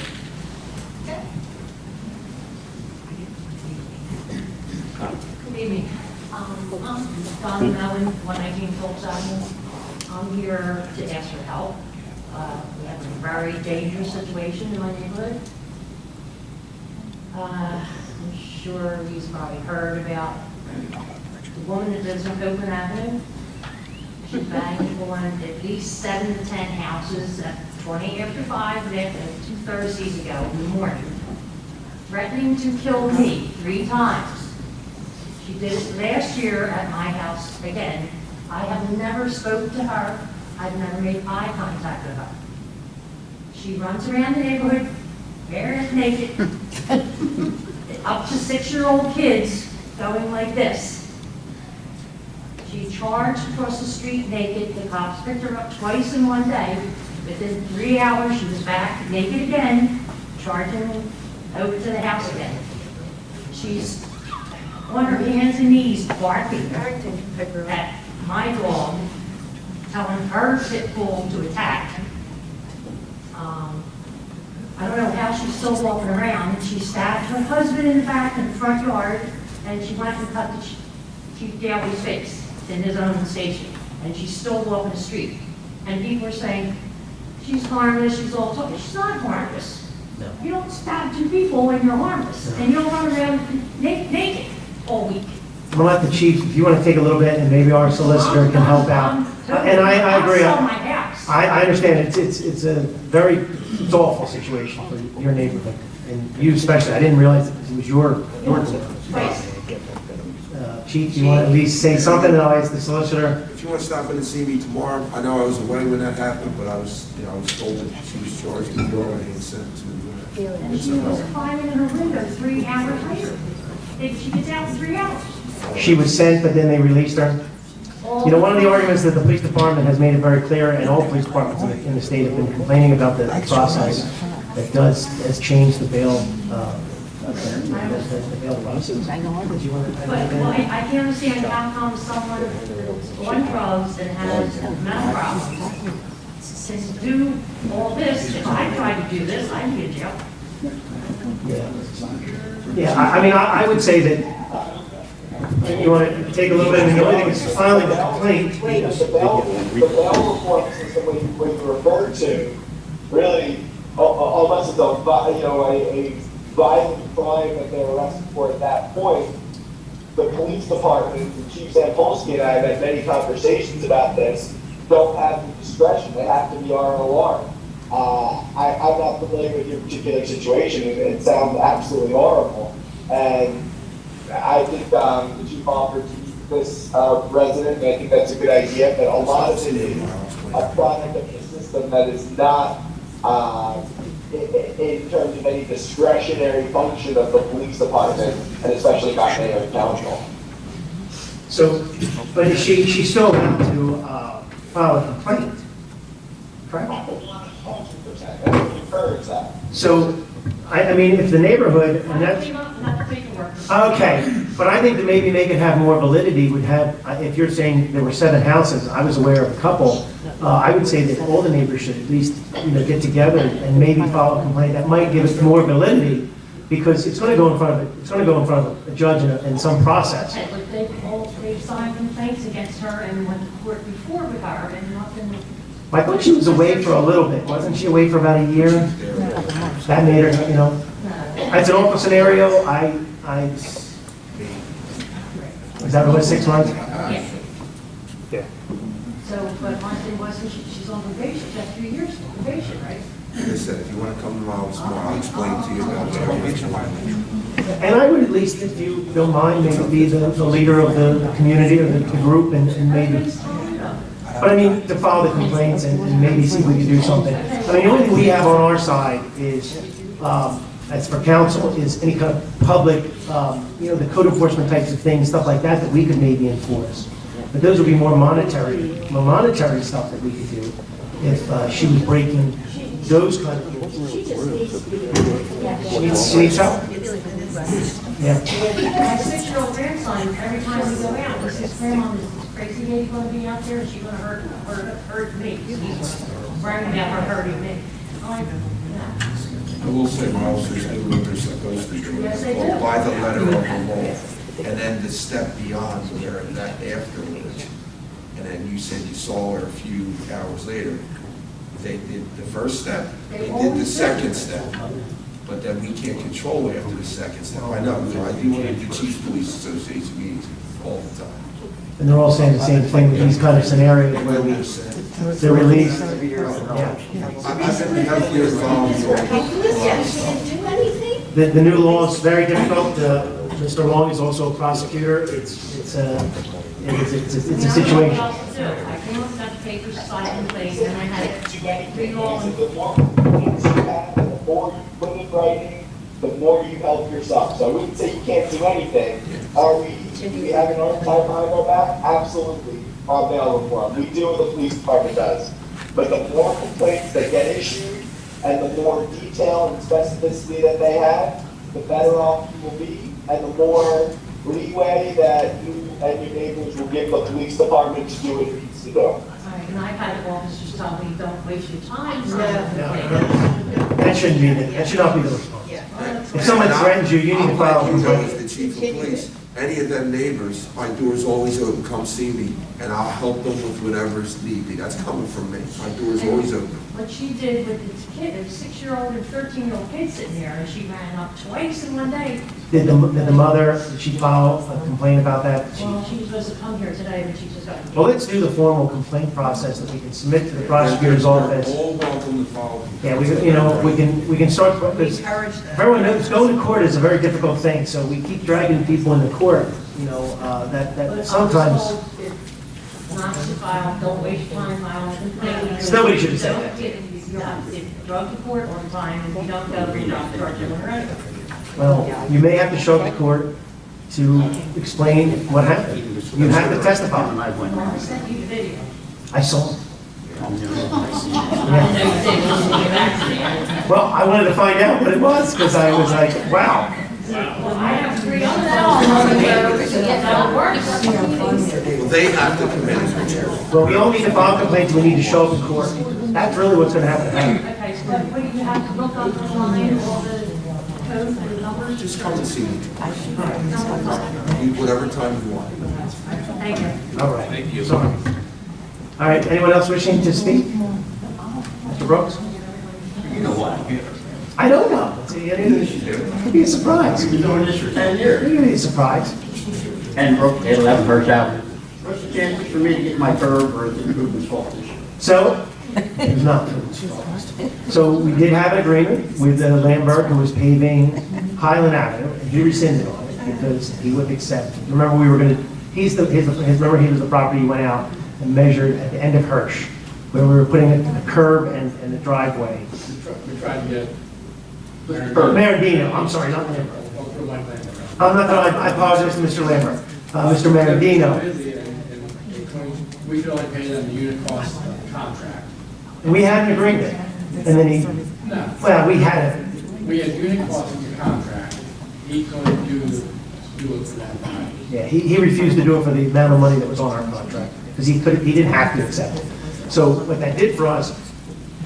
Good evening. I'm Donna Mellon, 119 Phillips Avenue. I'm here to ask for help. We have a very dangerous situation in my neighborhood. I'm sure you've probably heard about the woman that lives on Oakland Avenue. She banged on at least 7 to 10 houses at 20 after 5, and after 2 Thursdays ago in the morning, threatening to kill me 3 times. She did it last year at my house again. I have never spoken to her. I've never made eye contact with her. She runs around the neighborhood, barefoot naked, up to 6-year-old kids going like this. She charged across the street naked. The cops picked her up twice in one day. Within 3 hours, she was back naked again, charging over to the house again. She's on her hands and knees barking at my dog, telling her pit bull to attack. I don't know how she's still walking around, and she stabbed her husband in the back in the front yard, and she went and cut the Chief Daley's face in his own station, and she's still walking the street. And people are saying, she's harmless, she's all talking. She's not harmless. No. You don't stab 2 people when you're harmless, and you don't run around naked all week. I'm gonna let the chief, if you want to take a little bit, and maybe our solicitor can help out. And I agree. I'll sell my house. I understand, it's it's awful situation for your neighborhood, and you especially. I didn't realize it was your Chief, you want to at least say something, and I'll ask the solicitor. If you want to stop in and see me tomorrow, I know I was away when that happened, but I was told that she was charged with murder and sent to. And she was climbing in her window 3 hours later. She gets out in 3 hours. She was sent, but then they released her. You know, one of the arguments that the police department has made it very clear, and all police departments in the state have been complaining about the process that has changed the bail, the bail process. But I can't understand how come someone on drugs and has mental problems can do all this. If I tried to do this, I'd be in jail. Yeah, I mean, I would say that you want to take a little bit, and the only thing is filing the complaint. The bail reform system we refer to, really, unless it's a violent crime that they're arrested for at that point, the police department, Chief Zampolsky and I have had many conversations about this, don't have the discretion. They have to be ROR. I'm not familiar with your particular situation. It sounds absolutely horrible. And I think the chief offered to meet this resident, and I think that's a good idea, but a lot of it is a product of the system that is not in terms of any discretionary function of the police department, and especially not mayor and council. So, but she's still allowed to file a complaint, correct? 100%. I would encourage that. So, I mean, if the neighborhood, and that's, okay, but I think to maybe make it have more validity would have, if you're saying there were 7 houses, I was aware of a couple, I would say that all the neighbors should at least, get together and maybe file a complaint. That might give us more validity, because it's going to go in front of a judge in some process. But they signed complaints against her and went to court before with her, and nothing. I thought she was away for a little bit. Wasn't she away for about a year? That made her, That's an awful scenario. Is that really 6 months? Yeah. So, but my thing was, she's on probation. She's got 3 years on probation, right? Like I said, if you want to come tomorrow, I'll explain to you about it. And I would at least, if you don't mind, maybe be the leader of the community or the group, and maybe. But I mean, to file the complaints and maybe see if we can do something. I mean, the only thing we have on our side is, as for council, is any kind of public, the code enforcement types of things, stuff like that we could maybe enforce. But those would be more monetary stuff that we could do if she was breaking those kind of rules. She just needs to be. She needs help. Yeah. My 6-year-old grandson, every time we go out, he says, Grandma, is this crazy lady going to be out there? Is she going to hurt me? He's worrying about her hurting me. I will say my officers do what they're supposed to do. Yes, they Go do. by the letter of the law, and then the step beyond where that afterwards. And then you said you saw her a few hours later. They did the first step, they did the second step, but then we can't control after the second step. I know, I do the Chiefs Police Association meetings all the time. And they're all saying the same thing with these kind of scenarios where we, they're released. I've been here following you. Do anything? The new law is very difficult. Mr. Long is also a prosecutor. It's a situation. I came up, got the papers signed and things, and I had to read all and The more complaints you have, the more you put in writing, the more you help yourself. So I wouldn't say you can't do anything. Do we have an arm tied behind our back? Absolutely. Our bail reform. We do what the police department does. But the more complaints that get issued and the more detail and specificity that they have, the better off you will be and the more leeway that you and your neighbors will give the police department to do what it needs to do. And I've had officers tell me, don't waste your time. That shouldn't be, that should not be the response. If someone threatens you, you need to file a I'll let you know complaint. as the chief of police, any of them neighbors, my door's always open, come see me, and I'll help them with whatever's needed. That's coming from me. My door's always open. What she did with the kid, a 6-year-old and 13-year-old kid sitting there, and she ran up twice in one day. Did the mother, did she file a complaint about that? Well, she was supposed to come here today, but she just got. Well, let's do the formal complaint process that we can submit to the prosecutor's office. They're all welcome to follow. Yeah, we can start, because everyone knows, going to court is a very difficult thing, so we keep dragging people into court, that sometimes. Not to file, don't waste time filing a complaint. Nobody should have said that. You have to drug to court on time, and you don't go read off the right. Well, you may have to show up to court to explain what happened. You have to testify. I sent you the video. I saw it. I know you did, Well, I wanted to find out what it was, because I was like, wow. Well, I have 3 other dogs, so that's how it works. Well, they have to come in and check. Well, we all need to file complaints, we need to show up in court. That's really what's gonna have to happen. Okay, so what do you have to look up online, all the codes and the numbers? Just come and see me. Whatever time you want. Thank you. All right. Thank you. Sorry. All right, anyone else wishing to speak? Mr. Brooks? You know what? I don't know. It could be a surprise. I've been doing this for 10 years. It could be a surprise. 10 Brook, 11 First Avenue. What's the chances for me to get my curb or is it improvement fault this year? So, it's not. So we did have an agreement with Lambert, who was paving Highland Avenue, and he rescinded on it because he wouldn't accept. Remember, we were gonna, remember he was the property he went out and measured at the end of Hirsch, where we were putting a curb and a driveway. We tried to get. Marandino, I'm sorry, not Lambert. I'm not gonna, I apologize to Mr. Lambert. Mr. Marandino. We could only pay them the unit cost contract. And we had an agreement, and then he, No. well, we had it. We had unit cost in the contract. He couldn't do it for that time. Yeah, he refused to do it for the amount of money that was on our contract, because he didn't have to accept it. So what that did for us,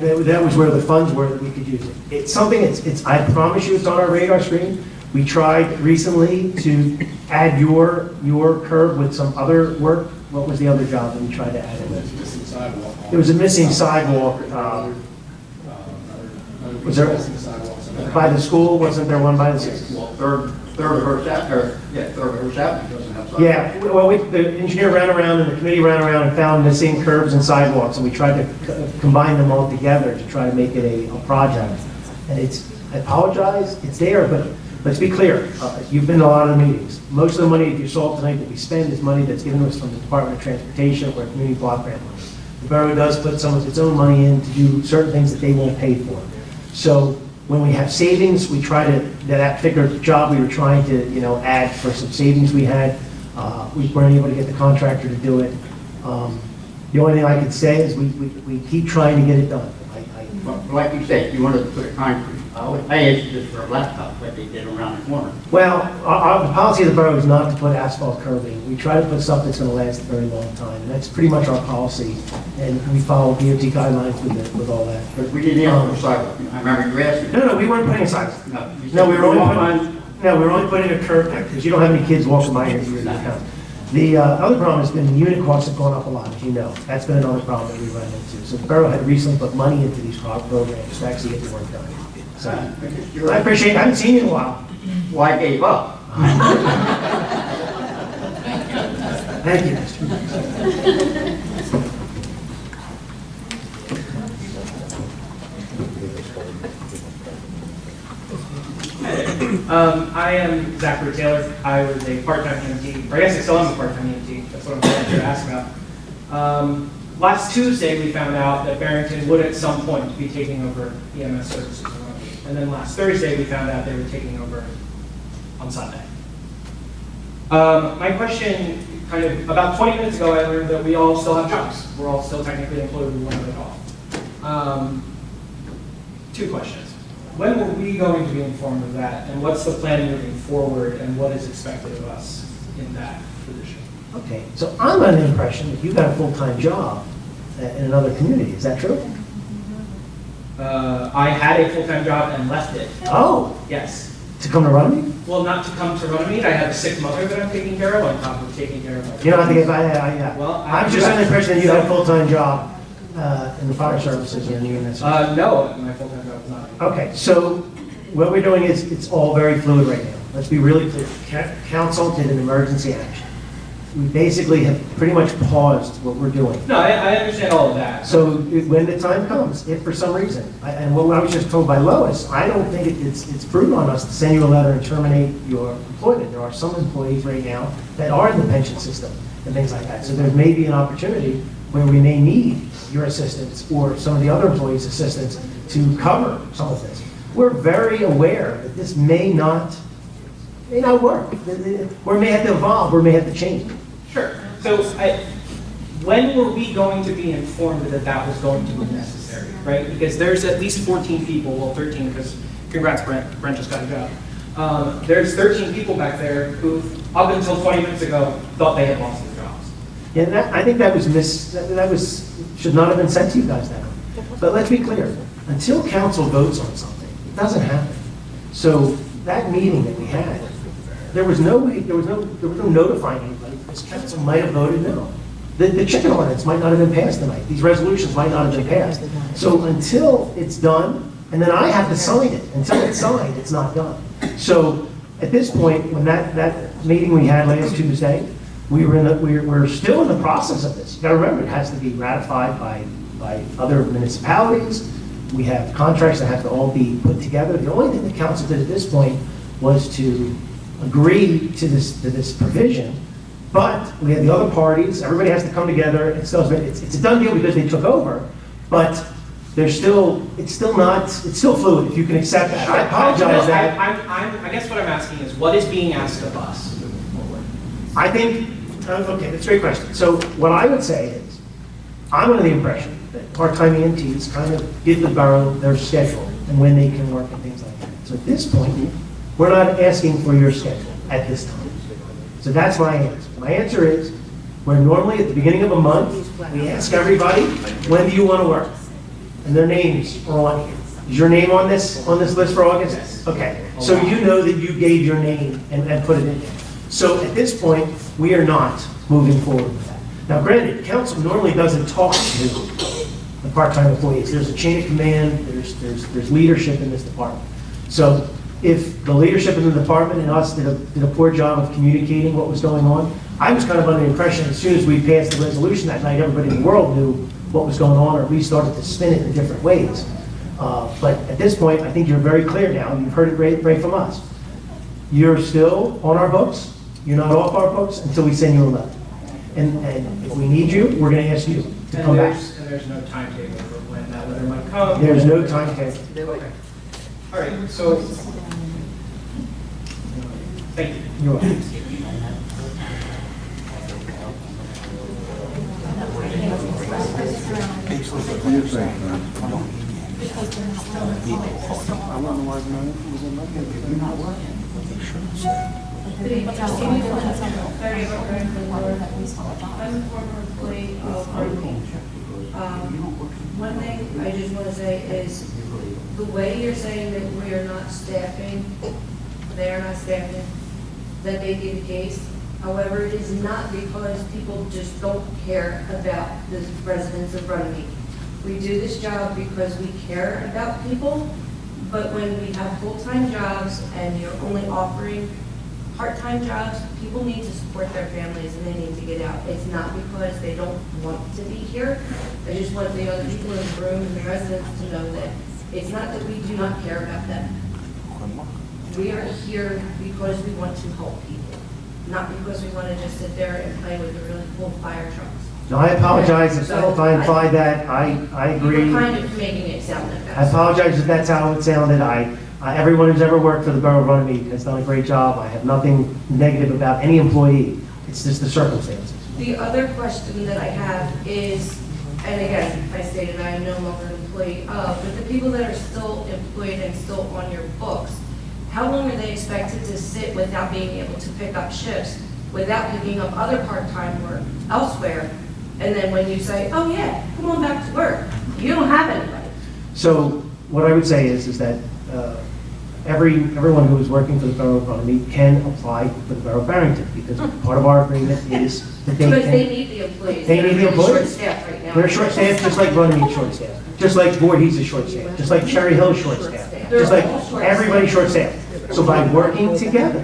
that was where the funds were that we could use it. It's something, I promise you, it's on our radar screen. We tried recently to add your curb with some other work. What was the other job that we tried to add it with? Missing sidewalk. There was a missing sidewalk. Was there, by the school, wasn't there one by the school? Third First Avenue, Third First Avenue doesn't have sidewalk. Yeah, well, the engineer ran around and the committee ran around and found missing curbs and sidewalks, and we tried to combine them all together to try to make it a project. And I apologize, it's there, but let's be clear, you've been to a lot of the meetings. Most of the money that you saw tonight that we spend is money that's given to us from the Department of Transportation or community block grant money. The borough does put some of its own money in to do certain things that they won't pay for. So when we have savings, we try to, that particular job we were trying to, add for some savings we had, we weren't able to get the contractor to do it. The only thing I can say is we keep trying to get it done. Like you said, you wanted to put a concrete. I asked you this for a laptop, but they did around the corner. Well, the policy of the borough is not to put asphalt curbing. We try to put stuff that's going to last a very long time, and that's pretty much our policy. And we follow DOT guidelines with all that. But we didn't ask for sidewalk. I remember you asking. No, we weren't putting a sidewalk. No, We were only putting a curb there because you don't have any kids walking by here. The other problem has been the unit costs have gone up a lot, as you know. That's been another problem that we run into. So the borough had recently put money into these programs to actually get the work done. So I appreciate it. I haven't seen you in a while. Well, I gave up. Thank you, Mr. I am Zachary Taylor. I was a part-time EMT, or I guess I still am a part-time EMT. That's what I'm trying to ask about. Last Tuesday, we found out that Barrington would at some point be taking over EMS services. And then last Thursday, we found out they were taking over on Sunday. My question, kind of, about 20 minutes ago, I learned that we all still have jobs. We're all still technically employed, we want to off. Two questions. When were we going to be informed of that, and what's the plan moving forward, and what is expected of us in that position? Okay, so I'm under the impression that you got a full-time job in another community. Is that true? I had a full-time job and left it. Oh. Yes. To come to Runnemede? Well, not to come to Runnemede. I have a sick mother that I'm taking care of on top of taking care of my. You don't have to get by that. Yeah. Well, I'm just under the impression that you had a full-time job in the fire services and the EMS. No, my full-time job is not. Okay, so what we're doing is, it's all very fluid right now. Let's be really clear. Council did an emergency action. We basically have pretty much paused what we're doing. No, I understand all of that. So when the time comes, if for some reason, and what I was just told by Lois, I don't think it's prudent on us to send you a letter and terminate your employment. There are some employees right now that are in the pension system and things like that. So there may be an opportunity where we may need your assistance or some of the other employees' assistance to cover some of this. We're very aware that this may not work. Or may have to evolve, or may have to change. Sure. So when were we going to be informed that that was going to be necessary, right? Because there's at least 14 people, well 13 because congrats Brent just got a job. There's 13 people back there who up until 20 minutes ago thought they had lost their jobs. Yeah, I think that should not have been sent to you guys now. But let's be clear, until council votes on something, it doesn't happen. So that meeting that we had, there was no notifying anybody, because council might have voted no. The chicken ordinance might not have been passed tonight. These resolutions might not have been passed. So until it's done, and then I have to sign it. Until it's signed, it's not done. So at this point, when that meeting we had last Tuesday, we're still in the process of this. You gotta remember, it has to be ratified by other municipalities. We have contracts that have to all be put together. The only thing the council did at this point was to agree to this provision, but we have the other parties, everybody has to come together. It's a done deal because they took over, but it's still fluid, if you can accept that. I apologize that. I guess what I'm asking is, what is being asked of us moving forward? I think, okay, that's a great question. So what I would say is, I'm under the impression that part-time EMTs kind of give the borough their schedule and when they can work and things like that. So at this point, we're not asking for your schedule at this time. So that's my answer. My answer is, where normally at the beginning of a month, we ask everybody, when do you want to work? And their names are on here. Is your name on this list for August? Yes. Okay, so you know that you gave your name and put it in there. So at this point, we are not moving forward with that. Now granted, council normally doesn't talk to the part-time employees. There's a chain of command, there's leadership in this department. So if the leadership in the department and us did a poor job of communicating what was going on, I was kind of under the impression as soon as we passed the resolution that night, everybody in the world knew what was going on, or at least started to spin it in different ways. But at this point, I think you're very clear now. You've heard it right from us. You're still on our books. You're not off our books until we send you a letter. And if we need you, we're going to ask you to come back. And there's no timetable for when that letter might come? There's no timetable. Okay. All right, so, thank you. You're welcome. I'm a former employee of Borough. One thing I just want to say is, the way you're saying that we are not staffing, they are not staffing, that may be the case. However, it is not because people just don't care about the residents of Runnemede. We do this job because we care about people, but when we have full-time jobs and you're only offering part-time jobs, people need to support their families and they need to get out. It's not because they don't want to be here. I just want the other people in the room and the residents to know that it's not that we do not care about them. We are here because we want to help people, not because we want to just sit there and play with the really cool fire trucks. No, I apologize if So, I implied that. I agree. You were kind of making it sound like that. I apologize if that's how it sounded. Everyone who's ever worked for the Borough of Runnemede has done a great job. I have nothing negative about any employee. It's just the circumstances. The other question that I have is, and again, I stated I am no longer an employee of, but the people that are still employed and still on your books, how long are they expected to sit without being able to pick up shifts, without picking up other part-time work elsewhere? And then when you say, oh yeah, come on back to work, you don't have anybody. So what I would say is that everyone who is working for the Borough of Runnemede can apply for the Borough of Barrington, because part of our agreement is that they Because can. they need the employees. They need the They're really employees. short-staffed right now. They're short-staffed, just like Runnemede short-staffed, just like Voorhees is short-staffed, just like Cherry Hill is short-staffed, just like everybody's short-staffed. So by working together,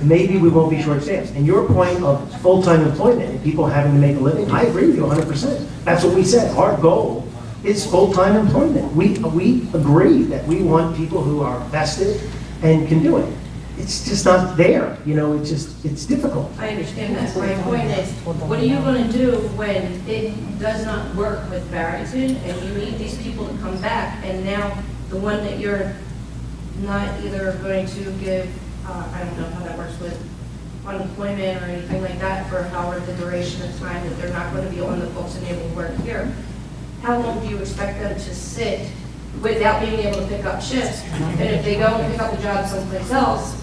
maybe we won't be short-staffed. And your point of full-time employment and people having to make a living, I agree with you 100%. That's what we said. Our goal is full-time employment. We agree that we want people who are vested and can do it. It's just not there, it's difficult. I understand that. My point is, what are you going to do when it does not work with Barrington and you need these people to come back, and now the one that you're not either going to give, I don't know how that works with unemployment or anything like that, for however the duration of time that they're not going to be on the books and able to work here, how long do you expect them to sit without being able to pick up shifts? And if they go and pick up a job someplace else,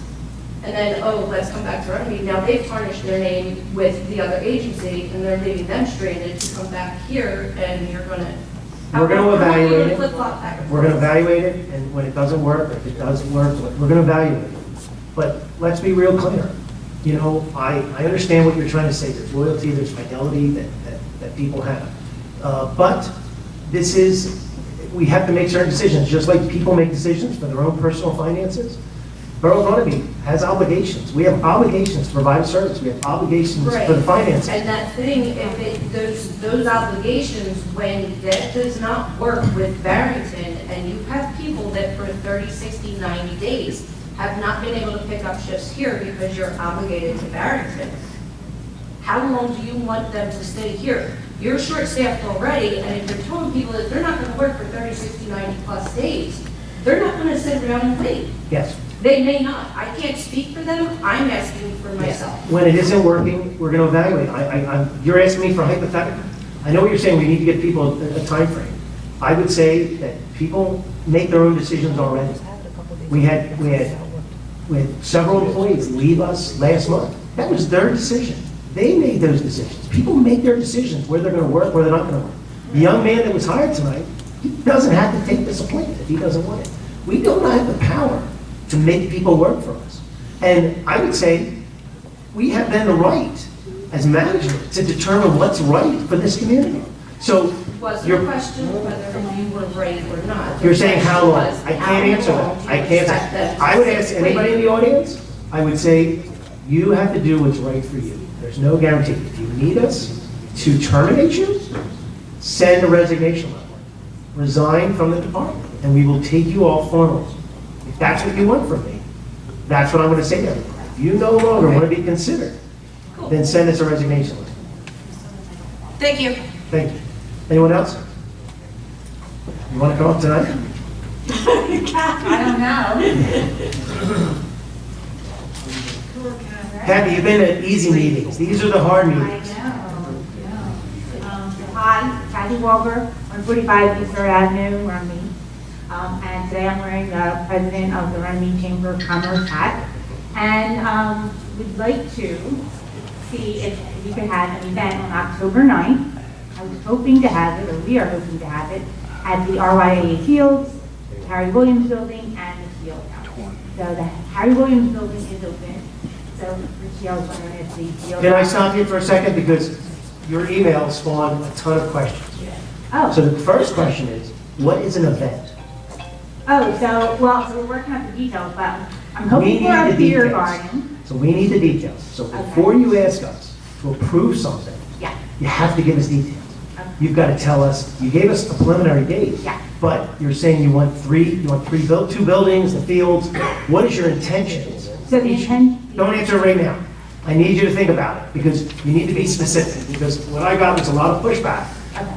and then, oh, let's come back to Runnemede, now they've tarnished their name with the other agency, and they're leaving them stranded to come back here, and you're going to... We're going to evaluate it. Flip-flop back and We're going to forth. evaluate it, and when it doesn't work, or if it does work, we're going to evaluate it. But let's be real clear. I understand what you're trying to say. There's loyalty, there's fidelity that people have. But we have to make certain decisions, just like people make decisions for their own personal finances. Borough of Runnemede has obligations. We have obligations to provide a service. We have obligations for the finances. And that thing, if those obligations, when that does not work with Barrington, and you have people that for 30, 60, 90 days have not been able to pick up shifts here because you're obligated to Barrington, how long do you want them to stay here? You're short-staffed already, and if you're telling people that they're not going to work for 30, 60, 90 plus days, they're not going to sit around and wait. Yes. They may not. I can't speak for them. I'm asking for myself. When it isn't working, we're going to evaluate. You're asking me for a hypothetical. I know what you're saying. We need to give people a time frame. I would say that people make their own decisions already. We had several employees leave us last month. That was their decision. They made those decisions. People make their decisions where they're going to work, where they're not going to work. The young man that was hired tonight, he doesn't have to take this appointment if he doesn't want it. We do not have the power to make people work for us. And I would say we have then the right as management to determine what's right for this community. So Was the question whether you were right or not? you're saying how long? Was I can't answer how long that. do I you can't. expect them to I would sit ask anybody in the audience, I would say, you have to do what's right for you. There's no guarantee. If you need us to terminate you, send a resignation letter. Resign from the department, and we will take you off formally. If that's what you want from me, that's what I'm going to say to everybody. If you no longer want to be considered, then send us a resignation letter. Thank you. Thank you. Anyone else? You want to come up tonight? I don't know. Kathy, you've been at easy meetings. These are the hard meetings. Hi, Kathy Walker, 145 East Third Avenue, Runnemede. And today I'm wearing the President of the Runnemede Chamber of Commerce hat. And we'd like to see if we could have an event on October 9th. I was hoping to have it, or we are hoping to have it, at the RYAA Fields, the Harry Williams Building, and the field house. So the Harry Williams Building is open. So, Richie, I was wondering if the field... Can I stop you for a second? Because your email spawned a ton of questions. Oh. So the first question is, what is an event? Oh, so we're working out the details, but I'm We hoping need for a the beer details. garden. So we need the details. So before you ask us to approve something, Yeah. you have to give us details. Okay. you've got to tell us, you gave us a preliminary date. Yeah. But you're saying you want two buildings, the fields. What is your intention? So the intent, Don't answer it right now. I need you to think about it, because you need to be specific, because what I got was a lot of pushback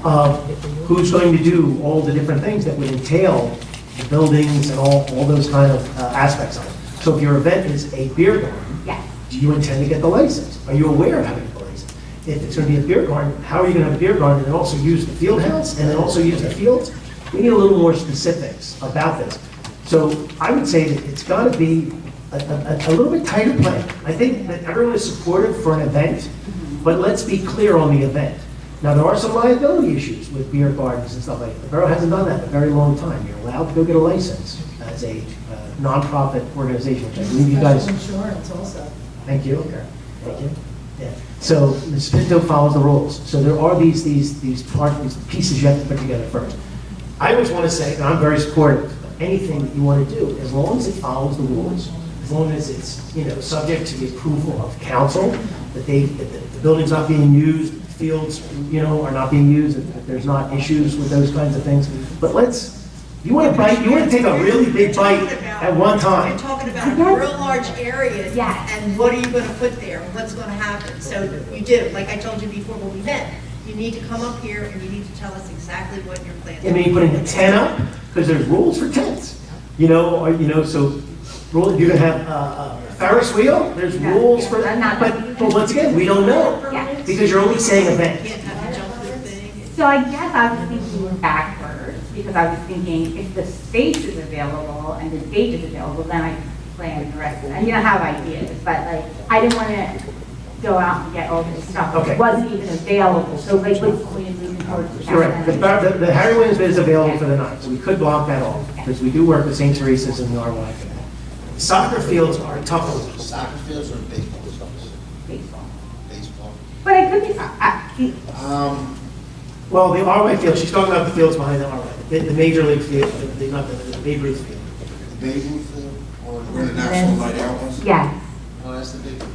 of who's going to do all the different things that would entail the buildings and all those kind of aspects of it. So if your event is a beer garden, yes. do you intend to get the license? Are you aware of having the license? If it's going to be a beer garden, how are you going to have a beer garden and then also use the field house and then also use the fields? We need a little more specifics about this. So I would say that it's got to be a little bit tighter plan. I think that everyone is supportive for an event, but let's be clear on the event. Now, there are some liability issues with beer gardens and stuff like that. The borough hasn't done that in a very long time. You're allowed to go get a license as a nonprofit organization, which I believe you guys. Special insurance also. Thank you. Thank you. Yeah. So Ms. Pinto follows the rules. So there are these pieces you have to put together first. I always want to say, and I'm very supportive of anything that you want to do, as long as it follows the rules, as long as it's, subject to the approval of council, that the building's not being used, fields, are not being used, that there's not issues with those kinds of things. But you want to take a really big bite at one time. You're talking about real large areas, and what are you going to put there, and what's going to happen? So you do, like I told you before when we met, you need to come up here and you need to tell us exactly what your plans are. I mean, putting a tent up, because there's rules for tents. So you're going to have a Ferris wheel, there's rules for that. But once again, we don't know, because you're only saying event. So I guess I was thinking backwards, because I was thinking if the space is available and the date is available, then I can plan the rest of it. And you don't have ideas, but I didn't want to go out and get all this stuff. Okay. It wasn't even available, so what's the point of moving towards the Correct. The Harry Williams bid is available for the night, so we could block that off, because we do work with St. Teresa's and the RY for that. Soccer fields are a tough ones. Soccer fields or baseball fields? Baseball. Baseball. But I could be, Well, the RY field, she's talking about the fields behind the RY, the major league field, not the Babe Ruth field. The Babe Ruth field or Where the National Night Out was? yes. Oh, that's the big one.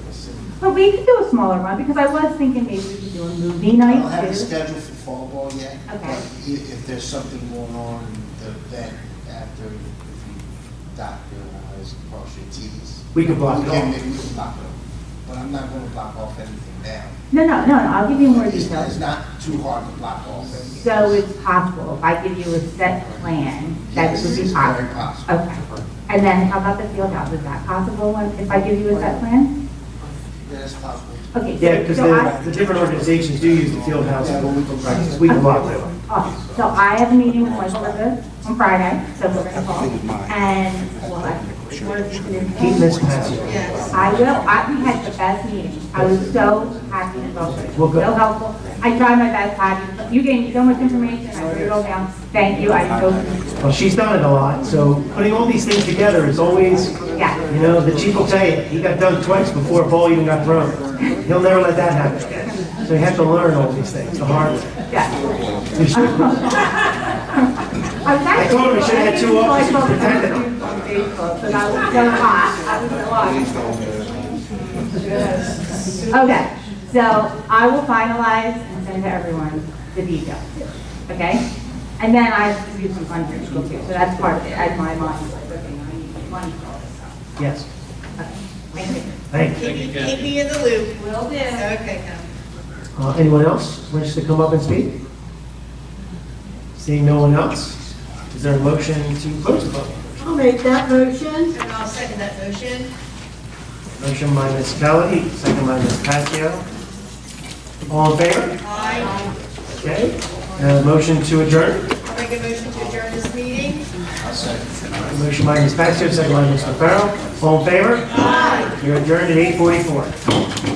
But we could do a smaller one, because I was thinking maybe we could do a movie I don't night have a too. schedule for fall ball yet. Okay. But if there's something going on in the event after, if you doctor eyes, cross your T's. We could block it off. Maybe we can block it off. But I'm not gonna block off anything now. No, I'll give you more It's details. not too hard to block off anything. So it's possible, if I give you a set plan, that it would be Yes, it's very possible. possible. Okay. And then how about the field house? Is that possible if I give you a set plan? Yeah, it's possible. Okay. Yeah, because so I- the different organizations do use the field house for weekly practice. We can block that off. Awesome. So I have a meeting with Mike Elizabeth on Friday, so we're gonna talk. And, Keep Ms. Passio. I will, we had the best meeting. I was so happy to talk to you. Well, good. So helpful. I tried my best, Patty. You gave me so much information, I wrote it all down. Thank you, I so, Well, she's done it a lot, so putting all these things together is always, yeah. the chief will tell you, he got done twice before a ball even got thrown. He'll never let that happen again. So you have to learn all these things the hard way. I told him we should have had two officers protecting him. But I was so hot, I was so hot. Okay, so I will finalize and send to everyone the details, okay? And then I have to do some fundraising too, so that's part of it, as my mind is like, okay, I need money for all this stuff. Yes. Okay, thank you. Thank you. Keep me in the loop. Will do. Okay, Kevin. Anyone else wish to come up and speak? Seeing no one else, is there a motion to close the public? I'll make that motion. And I'll second that motion. Motion by Ms. Kelly, second by Ms. Passio. All in favor? Aye. Okay. Motion to adjourn. I'll make a motion to adjourn this meeting. Motion by Ms. Passio, second by Mr. Farrell. All in favor? Aye. You're adjourned at 8:44.